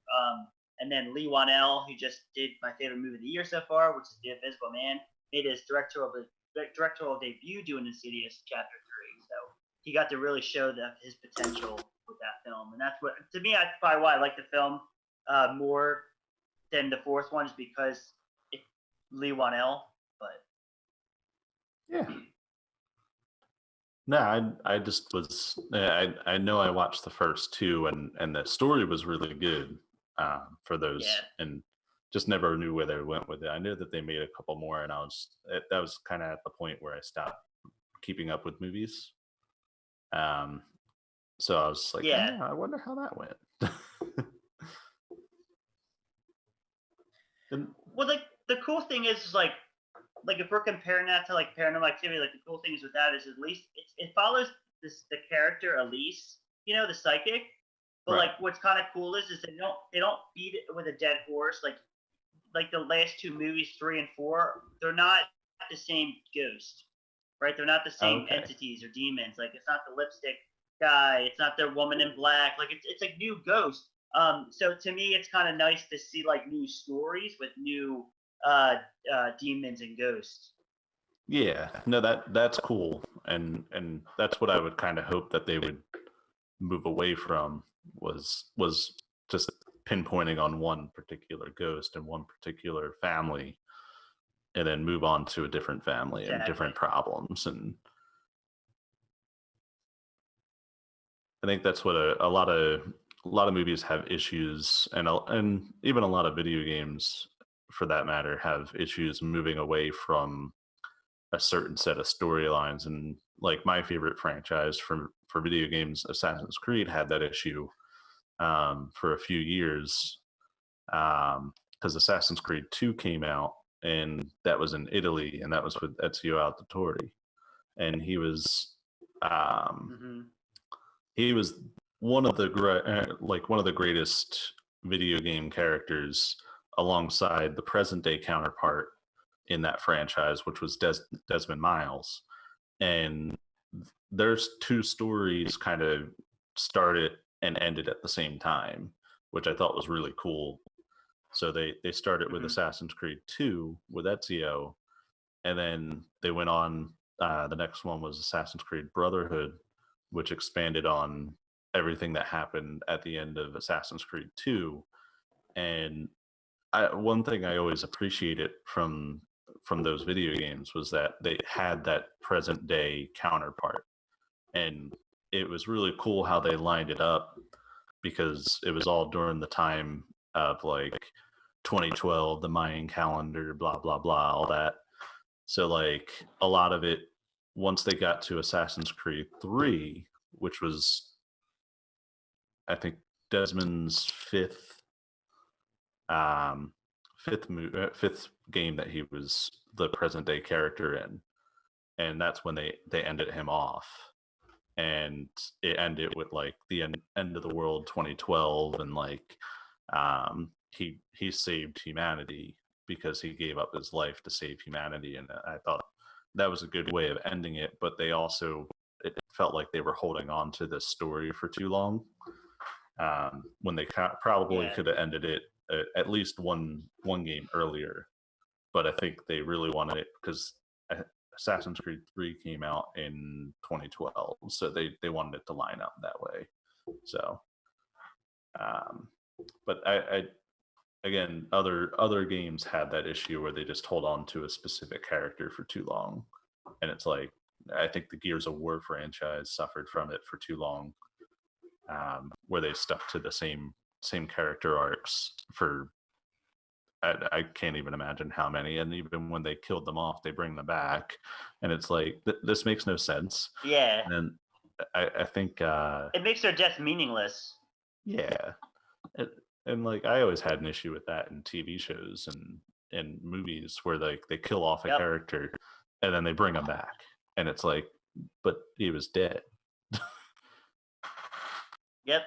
and then Lee Wanell, who just did my favorite movie of the year so far, which is The Invisible Man, made his directorial debut doing Insidious Chapter 3. So he got to really show his potential with that film, and that's what to me. That's probably why I like the film more than the fourth one, is because it, Lee Wanell. But Yeah. No, I just was I know I watched the first two and the story was really good for those Yeah. and just never knew where they went with it. I knew that they made a couple more and that was kind of at the point where I stopped keeping up with movies. So I was like, Yeah. I wonder how that went. And Well, the cool thing is like if we're comparing that to like Paranormal Activity, like the cool thing is with that is at least it follows the character Elise, the psychic. But right. like what's kind of cool is they don't beat it with a dead horse like the last two movies, 3 and 4. They're not the same ghost, right? They're not the same Okay. entities or demons. Like it's not the lipstick guy, it's not their woman in black. Like it's a new ghost. So to me, it's kind of nice to see like new stories with new demons and ghosts. Yeah, no, that's cool, and that's what I would kind of hope that they would move away from was just pinpointing on one particular ghost and one particular family, and then move on to a different family and Exactly. different problems. And I think that's what a lot of movies have issues, and even a lot of video games, for that matter, have issues moving away from a certain set of storylines. And like my favorite franchise for video games, Assassin's Creed, had that issue for a few years because Assassin's Creed 2 came out, and that was in Italy, and that was with Ezio Auditore, and Mm-hmm. he was one of the one of the greatest video game characters, alongside the present day counterpart in that franchise, which was Desmond Miles. And there's two stories kind of started and ended at the same time, which I thought was really cool. So they started with Mm-hmm. Assassin's Creed 2 with Ezio, and then they went on. The next one was Assassin's Creed Brotherhood, which expanded on everything that happened at the end of Assassin's Creed 2. And one thing I always appreciated from those video games was that they had that present day counterpart, and it was really cool how they lined it up, because it was all during the time of like 2012, the Mayan calendar, blah blah blah, all that. So like a lot of it, once they got to Assassin's Creed 3, which was I think Desmond's fifth game that he was the present day character in, and that's when they ended him off, and it ended with like the end of the world 2012, and like he saved humanity because he gave up his life to save humanity. And I thought that was a good way of ending it, but they also, it felt like they were holding on to this story for too long, when they probably could have ended it at least one game earlier. But I think they really wanted it because Assassin's Creed 3 came out in 2012, so they wanted it to line up that way. So but I again, other games had that issue where they just hold on to a specific character for too long, and it's like, I think the Gears of War franchise suffered from it for too long, where they stuck to the same character arcs for I can't even imagine how many, and even when they killed them off, they bring them back, and it's like this makes no sense. Yeah. And I think it makes their death meaningless. Yeah, and like I always had an issue with that in TV shows and movies, where like they kill off a character and then they bring him back, and it's like, but he was dead. Yep.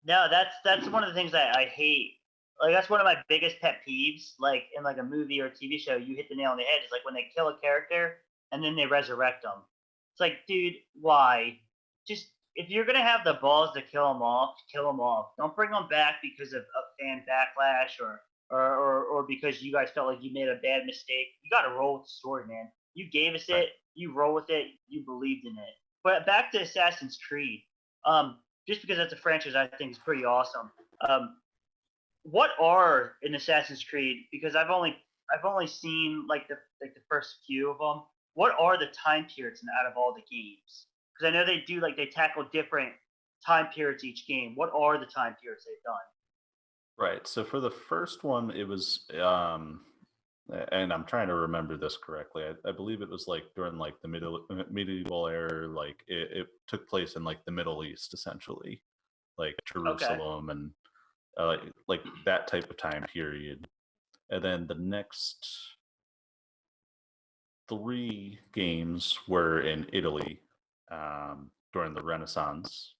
No, that's one of the things I hate. Like that's one of my biggest pet peeves. Like in like a movie or a TV show, you hit the nail on the head. It's like when they kill a character and then they resurrect them. It's like, dude, why? Just if you're gonna have the balls to kill them off, kill them off. Don't bring them back because of fan backlash or because you guys felt like you made a bad mistake. You got to roll with the story, man. You gave us it. You roll with it. You believed in it. But back to Assassin's Creed. Just because that's a franchise I think is pretty awesome. What are in Assassin's Creed? Because I've only seen like the first few of them. what are the time periods out of all the games? Because I know they tackle different time periods each game. What are the time periods they've done? Right. So for the first one, it was, and I'm trying to remember this correctly. I believe it was like during like the medieval era. Like it took place in like the Middle East, essentially, like Jerusalem and like that type of time period. And then the next 3 games were in Italy during the Renaissance.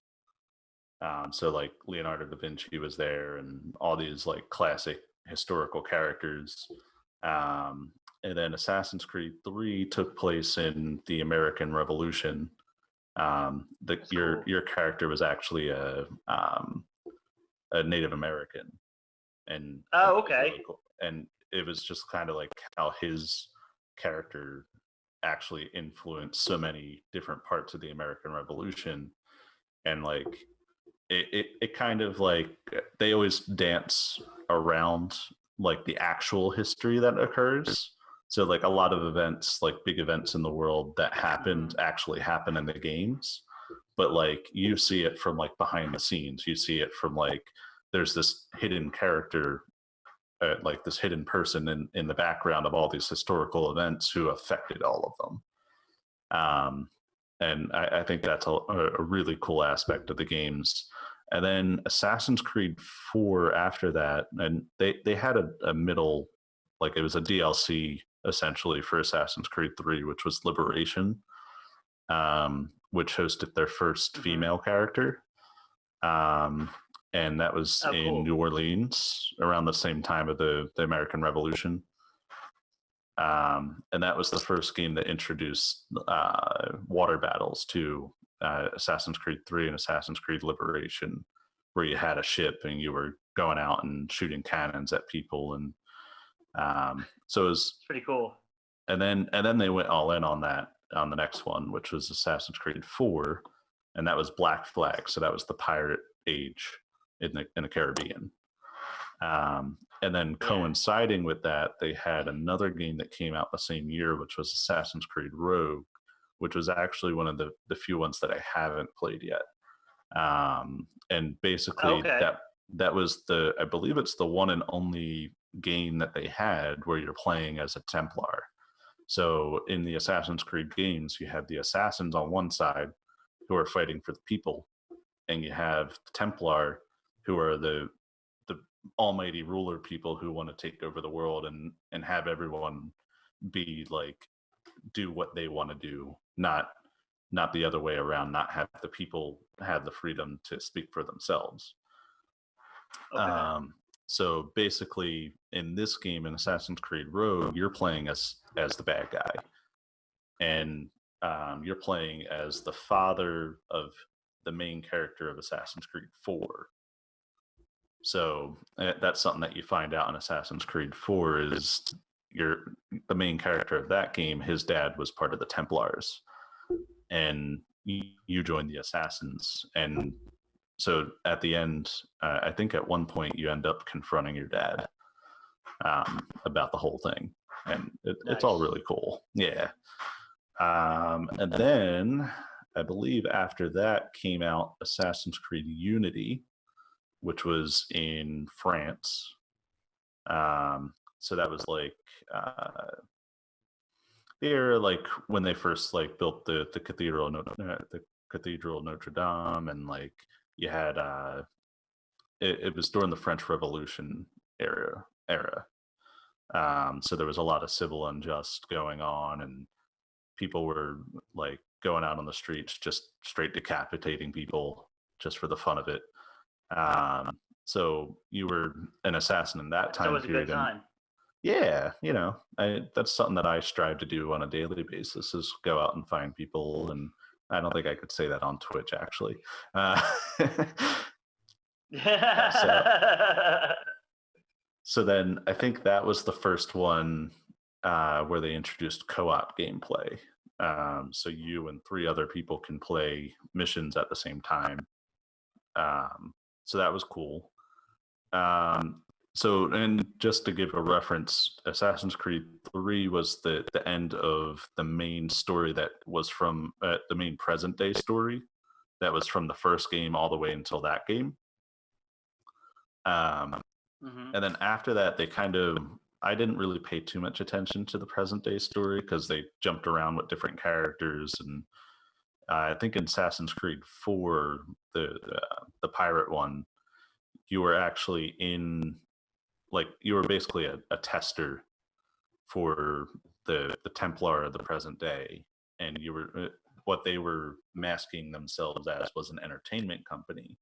So like Leonardo da Vinci was there and all these like classic historical characters. And then Assassin's Creed 3 took place in the American Revolution. Your character was actually a Native American, and okay. Really cool. And it was just kind of like how his character actually influenced so many different parts of the American Revolution, and like it kind of like they always dance around like the actual history that occurs. So like a lot of events, like big events in the world that happened actually happen in the games, but like you see it from like behind the scenes. You see it from like there's this hidden character, like this hidden person in the background of all these historical events who affected all of them. And I think that's a really cool aspect of the games. And then Assassin's Creed 4 after that, and they had a middle, like it was a DLC essentially for Assassin's Creed 3, which was Liberation, which hosted their first female character. And that was in New Orleans around the same time of the American Revolution. And that was the first game that introduced water battles to Assassin's Creed 3 and Assassin's Creed Liberation, where you had a ship and you were going out and shooting cannons at people, and so it was pretty cool. And then they went all in on that on the next one, which was Assassin's Creed 4, and that was Black Flag. So that was the pirate age in the Caribbean. And then coinciding with that, they had another game that came out the same year, which was Assassin's Creed Rogue, which was actually one of the few ones that I haven't played yet. And basically that was I believe it's the one and only game that they had where you're playing as a Templar. So in the Assassin's Creed games, you have the assassins on one side who are fighting for the people, and you have the Templar who are the almighty ruler people who want to take over the world and have everyone be like do what they want to do, not the other way around, not have the people have the freedom to speak for themselves. So basically in this game, in Assassin's Creed Rogue, you're playing as the bad guy, and you're playing as the father of the main character of Assassin's Creed 4. So that's something that you find out in Assassin's Creed 4 is the main character of that game, his dad was part of the Templars, and you join the Assassins. And so at the end, I think at one point you end up confronting your dad about the whole thing, and it's all really cool. Yeah. And then I believe after that came out Assassin's Creed Unity, which was in France. So that was like the era like when they first like built the cathedral Notre Dame, and like you had it was during the French Revolution era. So there was a lot of civil unrest going on, and people were like going out on the streets just straight decapitating people just for the fun of it. So you were an assassin in that time period. It was a good time. Yeah, that's something that I strive to do on a daily basis, is go out and find people. And I don't think I could say that on Twitch, actually. So then I think that was the first one where they introduced co-op gameplay. So you and 3 other people can play missions at the same time. So that was cool. So, and just to give a reference, Assassin's Creed 3 was the end of the main story that was from the main present day story that was from the first game all the way until that game. And then after that, I didn't really pay too much attention to the present day story because they jumped around with different characters. And I think in Assassin's Creed 4, the pirate one, you were actually you were basically a tester for the Templar of the present day, and you were what they were masking themselves as was an entertainment company,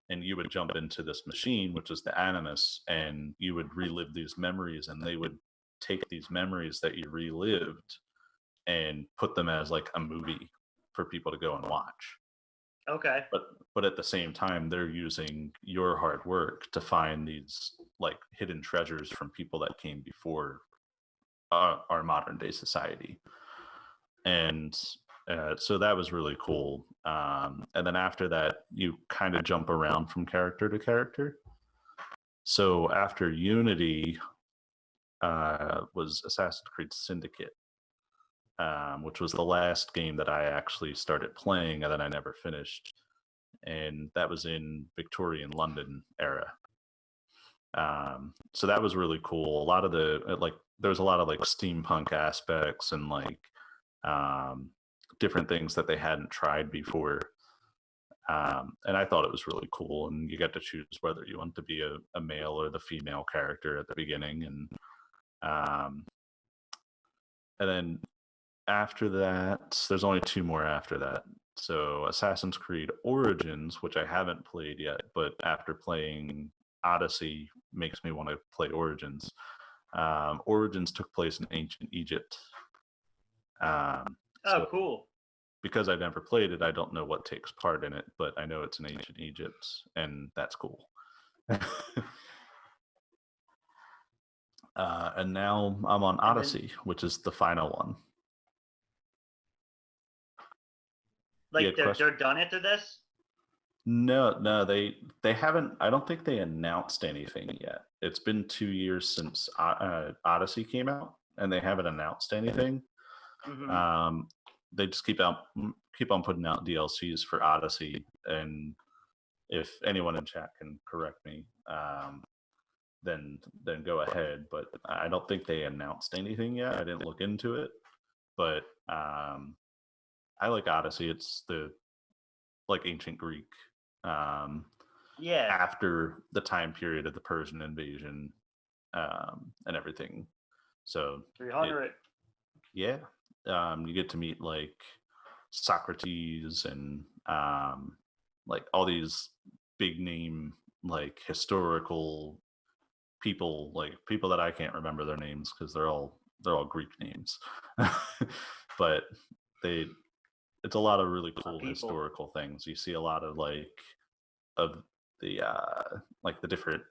and you would jump into this machine, which is the Animus, and you would relive these memories, and they would take these memories that you relived and put them as like a movie for people to go and watch. Okay. But at the same time, they're using your hard work to find these like hidden treasures from people that came before our modern day society. And so that was really cool. And then after that, you kind of jump around from character to character. So after Unity was Assassin's Creed Syndicate, which was the last game that I actually started playing and then I never finished. And that was in Victorian London era. So that was really cool. A lot of there was a lot of like steampunk aspects and like different things that they hadn't tried before. And I thought it was really cool. And you get to choose whether you want to be a male or the female character at the beginning. And then after that, there's only 2 more after that. So Assassin's Creed Origins, which I haven't played yet, but after playing Odyssey makes me want to play Origins. Origins took place in ancient Egypt. Cool. Because I never played it, I don't know what takes part in it, but I know it's in ancient Egypt, and that's cool. And now I'm on Odyssey, which is the final one. Like they're done after this? No, they haven't. I don't think they announced anything yet. It's been 2 years since Odyssey came out, and they haven't announced anything. They just keep on putting out DLCs for Odyssey, and if anyone in chat can correct me, then go ahead. But I don't think they announced anything yet. I didn't look into it, but I like Odyssey. It's the like ancient Greek. After the time period of the Persian invasion and everything. So 300. You get to meet like Socrates and like all these big name like historical people, like people that I can't remember their names because they're all Greek names. But it's a lot of really cool historical things. You see a lot of the different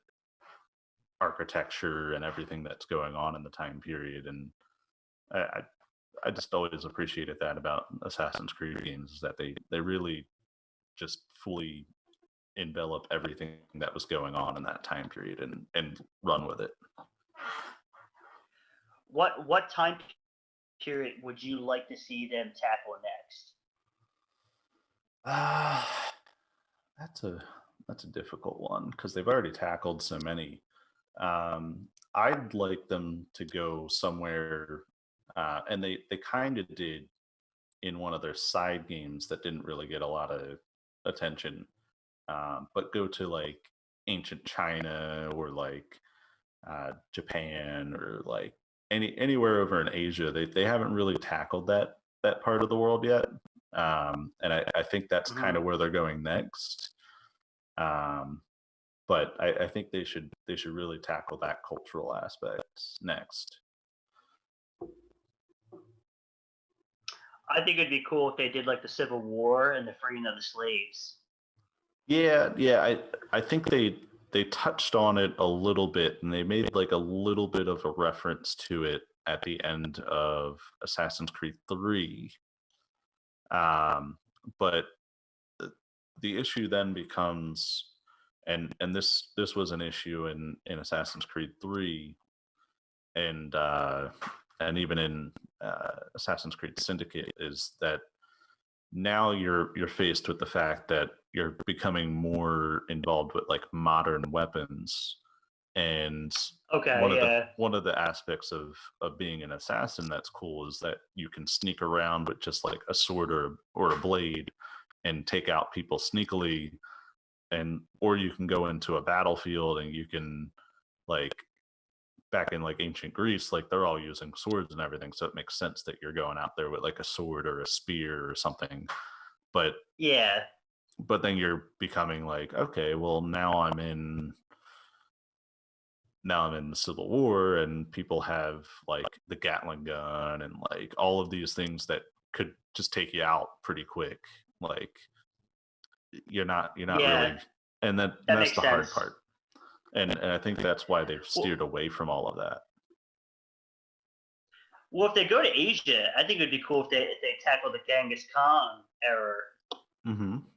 architecture and everything that's going on in the time period, and I just always appreciated that about Assassin's Creed games, is that they really just fully envelop everything that was going on in that time period and run with it. What time period would you like to see them tackle next? That's a difficult one because they've already tackled so many. I'd like them to go somewhere, and they kind of did in one of their side games that didn't really get a lot of attention, but go to like ancient China or like Japan or like anywhere over in Asia. They haven't really tackled that part of the world yet, and I think that's kind of where they're going next. But I think they should really tackle that cultural aspect next. I think it'd be cool if they did like the Civil War and the freeing of the slaves. Yeah. I think they touched on it a little bit, and they made like a little bit of a reference to it at the end of Assassin's Creed 3. But the issue then becomes, and this was an issue in Assassin's Creed 3 and even in Assassin's Creed Syndicate, is that now you're faced with the fact that you're becoming more involved with like modern weapons. And one of the aspects of being an assassin that's cool is that you can sneak around with just like a sword or a blade and take out people sneakily, or you can go into a battlefield and you can, like back in like ancient Greece, like they're all using swords and everything, so it makes sense that you're going out there with like a sword or a spear or something. But then you're becoming like, okay, well now I'm in the Civil War, and people have like the Gatling gun and like all of these things that could just take you out pretty quick. Like you're not really, and that's the hard part. And I think that's why they've steered away from all of that. Well, if they go to Asia, I think it'd be cool if they tackle the Genghis Khan era.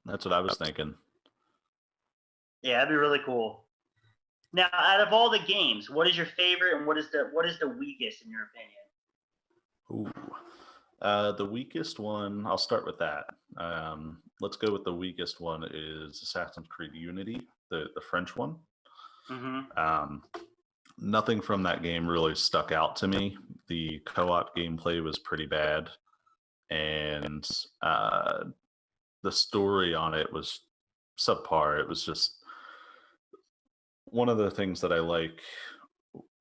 That's what I was thinking. Yeah, that'd be really cool. Now, out of all the games, what is your favorite, and what is the weakest in your opinion? Ooh, the weakest one. I'll start with that. Let's go with the weakest one is Assassin's Creed Unity, the French one. Nothing from that game really stuck out to me. The co-op gameplay was pretty bad, and the story on it was subpar. It was just one of the things that I like,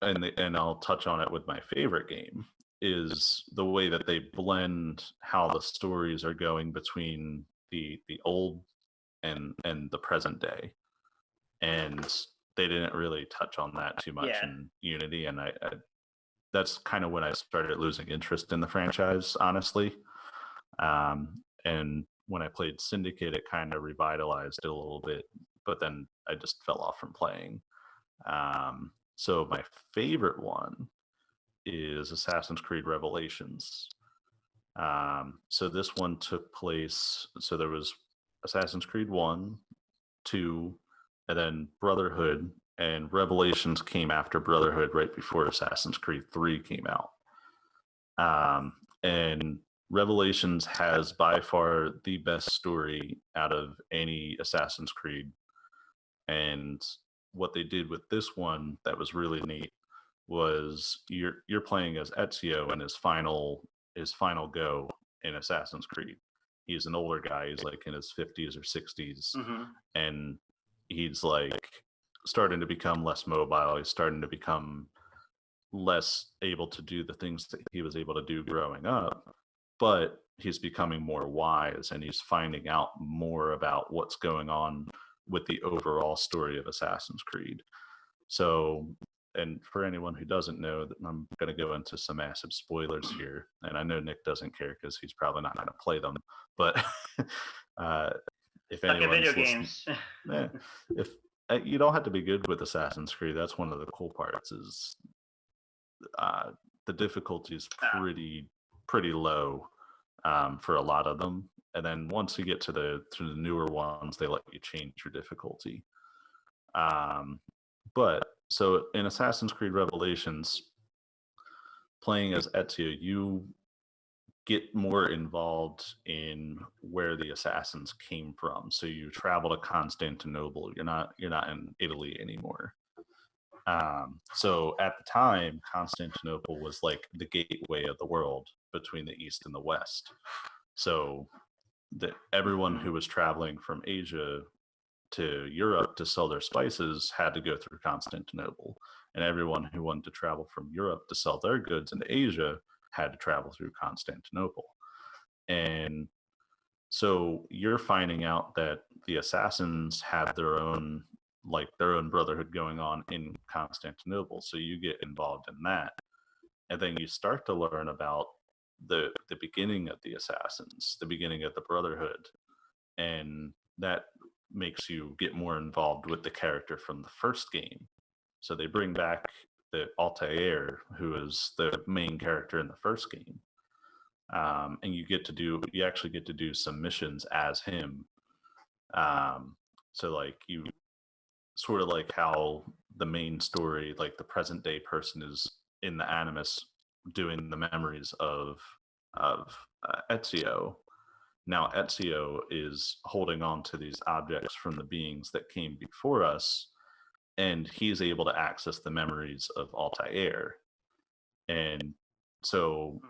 and I'll touch on it with my favorite game, is the way that they blend how the stories are going between the old and the present day, and they didn't really touch on that too much in Unity, and I that's kind of when I started losing interest in the franchise, honestly. And when I played Syndicate, it kind of revitalized it a little bit, but then I just fell off from playing. So my favorite one is Assassin's Creed Revelations. So this one took place, so there was Assassin's Creed 1, 2, and then Brotherhood, and Revelations came after Brotherhood right before Assassin's Creed 3 came out. And Revelations has by far the best story out of any Assassin's Creed. And what they did with this one that was really neat was you're playing as Ezio in his final go in Assassin's Creed. He's an older guy. He's like in his 50s or 60s, and he's like starting to become less mobile. He's starting to become less able to do the things that he was able to do growing up, but he's becoming more wise, and he's finding out more about what's going on with the overall story of Assassin's Creed. So, and for anyone who doesn't know, that I'm going to go into some massive spoilers here, and I know Nick doesn't care because he's probably not going to play them, but if anyone's video games, if you don't have to be good with Assassin's Creed, that's one of the cool parts, is the difficulty is pretty low for a lot of them, and then once you get to the newer ones, they let you change your difficulty. But so in Assassin's Creed Revelations, playing as Ezio, you get more involved in where the assassins came from. So you travel to Constantinople. You're not in Italy anymore. So at the time, Constantinople was like the gateway of the world between the East and the West. So that everyone who was traveling from Asia to Europe to sell their spices had to go through Constantinople, and everyone who wanted to travel from Europe to sell their goods into Asia had to travel through Constantinople. And so you're finding out that the assassins have their own brotherhood going on in Constantinople. So you get involved in that, and then you start to learn about the beginning of the assassins, the beginning of the brotherhood, and that makes you get more involved with the character from the first game. So they bring back the Altair, who is the main character in the first game, and you actually get to do some missions as him. So like sort of like how the main story, like the present day person is in the Animus doing the memories of Ezio. Now Ezio is holding on to these objects from the beings that came before us, and he's able to access the memories of Altair. And so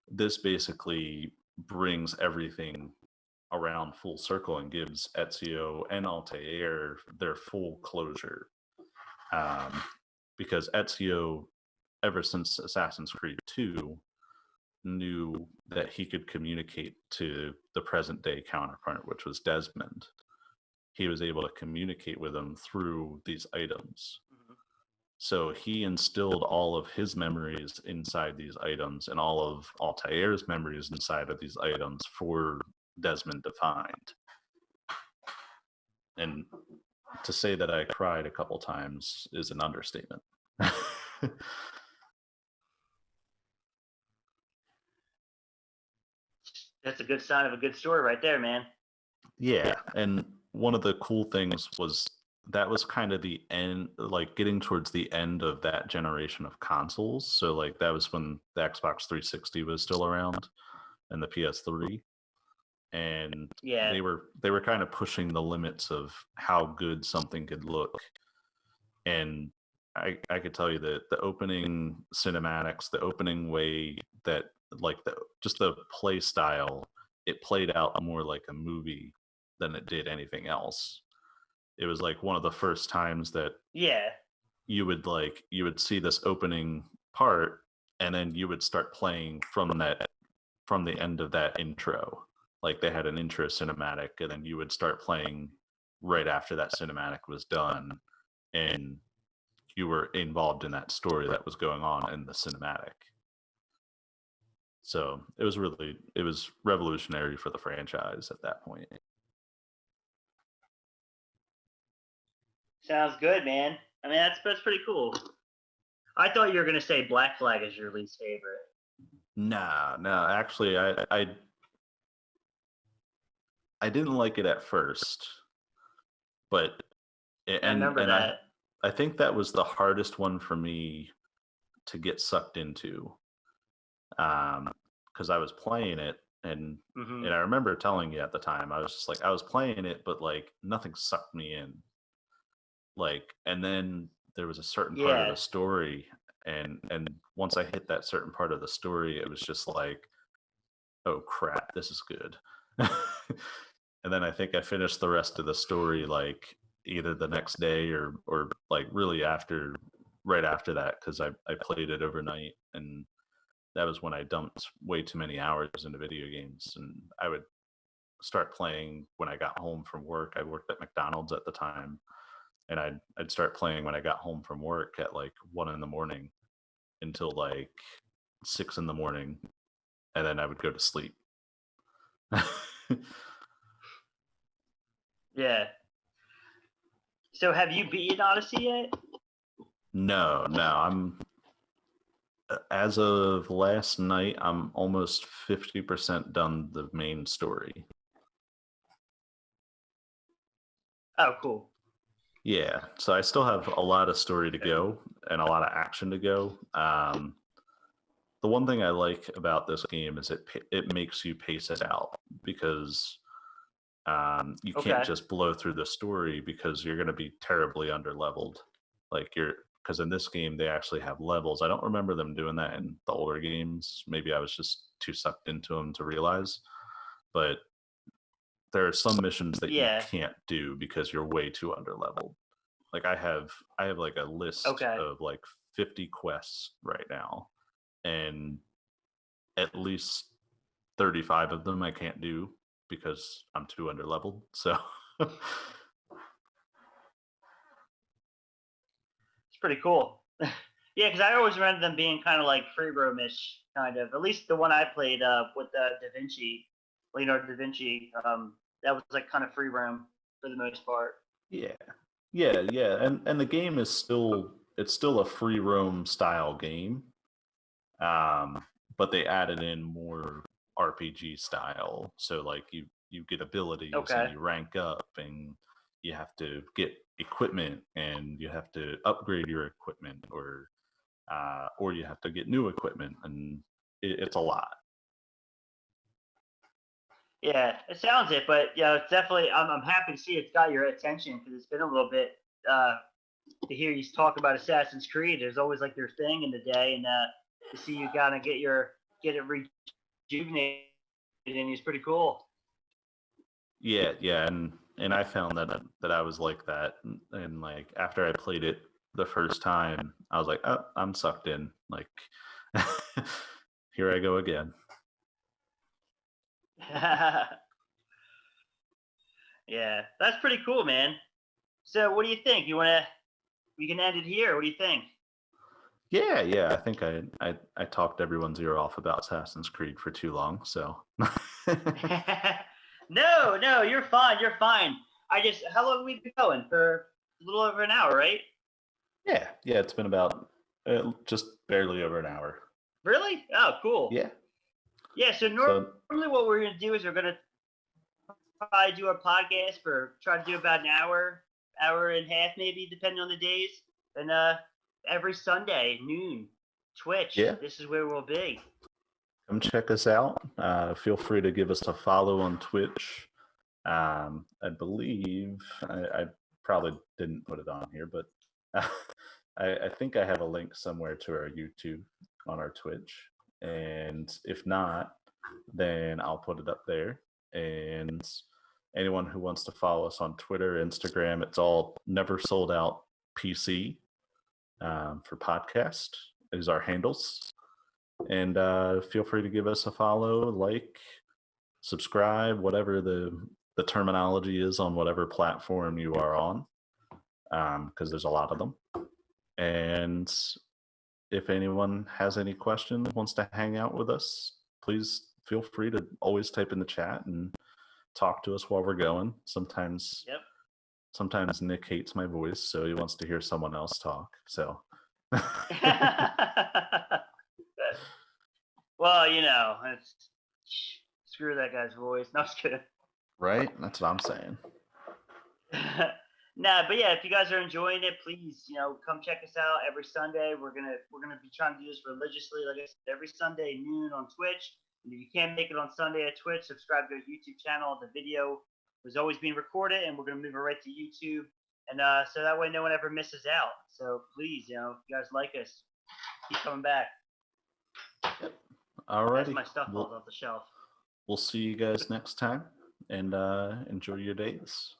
this basically brings everything around full circle and gives Ezio and Altair their full closure. Because Ezio, ever since Assassin's Creed 2, knew that he could communicate to the present day counterpart, which was Desmond. He was able to communicate with him through these items. So he instilled all of his memories inside these items and all of Altair's memories inside of these items for Desmond to find. And to say that I cried a couple times is an understatement. That's a good sign of a good story right there, man. Yeah, and one of the cool things was that was kind of the end, like getting towards the end of that generation of consoles. So like that was when the Xbox 360 was still around and the PS3. And Yeah. they were kind of pushing the limits of how good something could look. And I could tell you that the opening cinematics, the opening way that like just the play style, it played out more like a movie than it did anything else. It was like one of the first times that you would see this opening part, and then you would start playing from the end of that intro. Like they had an intro cinematic, and then you would start playing right after that cinematic was done, and you were involved in that story that was going on in the cinematic. So it was revolutionary for the franchise at that point. Sounds good, man. I mean, that's pretty cool. I thought you were gonna say Black Flag is your least favorite. No. Actually, I didn't like it at first, but I remember that. I think that was the hardest one for me to get sucked into, because I was playing it, and I remember telling you at the time, I was just like, I was playing it, but like nothing sucked me in. Like, and then there was a certain part of the story, and once I hit that certain part of the story, it was just like, oh crap, this is good. And then I think I finished the rest of the story like either the next day or like really right after that, because I played it overnight, and that was when I dumped way too many hours into video games. And I would start playing when I got home from work. I worked at McDonald's at the time, and I'd start playing when I got home from work at like 1 a.m. until like 6 a.m, and then I would go to sleep. Yeah. So have you beaten Odyssey yet? No. I'm as of last night, I'm almost 50% done the main story. Oh, cool. Yeah, so I still have a lot of story to go and a lot of action to go. The one thing I like about this game is it makes you pace it out, because you can't just blow through the story, because you're going to be terribly underleveled. Because in this game they actually have levels. I don't remember them doing that in the older games. Maybe I was just too sucked into them to realize. But there are some missions that you can't do because you're way too underleveled. Like I have like a list of like 50 quests right now, and at least 35 of them I can't do because I'm too underleveled. So it's pretty cool. Yeah, because I always remember them being kind of like free roamish, kind of. At least the one I played with Leonardo da Vinci. That was like kind of free roam for the most part. Yeah, and the game is still a free roam style game, but they added in more RPG style. So like you get abilities and you rank up, and you have to get equipment and you have to upgrade your equipment, or you have to get new equipment, and it's a lot. Yeah, it sounds it, but it's definitely. I'm happy to see it's got your attention because it's been a little bit to hear you talk about Assassin's Creed. There's always like your thing in the day, and to see you kind of get it rejuvenated, and it's pretty cool. Yeah, and I found that I was like that, and like after I played it the first time, I was like, oh, I'm sucked in. Like, here I go again. Yeah, that's pretty cool, man. So, what do you think? We can end it here. What do you think? Yeah. I think I talked everyone's ear off about Assassin's Creed for too long, so. No, you're fine. You're fine. How long have we been going? For a little over an hour, right? Yeah. It's been about just barely over an hour. Really? Oh, cool. Yeah. Yeah. So normally, what we're gonna do is we're gonna probably do our podcast try to do about an hour and a half, maybe, depending on the days. And every Sunday noon, Twitch. Yeah. This is where we'll be. Come check us out. Feel free to give us a follow on Twitch. I believe I probably didn't put it on here, but I think I have a link somewhere to our YouTube on our Twitch. And if not, then I'll put it up there. And anyone who wants to follow us on Twitter, Instagram, it's all Never Sold Out PC for podcast is our handles. And feel free to give us a follow, like, subscribe, whatever the terminology is on whatever platform you are on, because there's a lot of them. And if anyone has any questions, wants to hang out with us, please feel free to always type in the chat and talk to us while we're going. Sometimes Nick hates my voice, so he wants to hear someone else talk. So. Well, screw that guy's voice. No, I'm just kidding. Right? That's what I'm saying. Nah, but yeah, if you guys are enjoying it, please, come check us out every Sunday. We're gonna be trying to do this religiously, like I said, every Sunday noon on Twitch. And if you can't make it on Sunday at Twitch, subscribe to our YouTube channel. The video was always being recorded, and we're gonna move it right to YouTube, and so that way no one ever misses out. So please, if you guys like us, keep coming back. Yep. All right. My stuff falls off the shelf. We'll see you guys next time, and enjoy your days.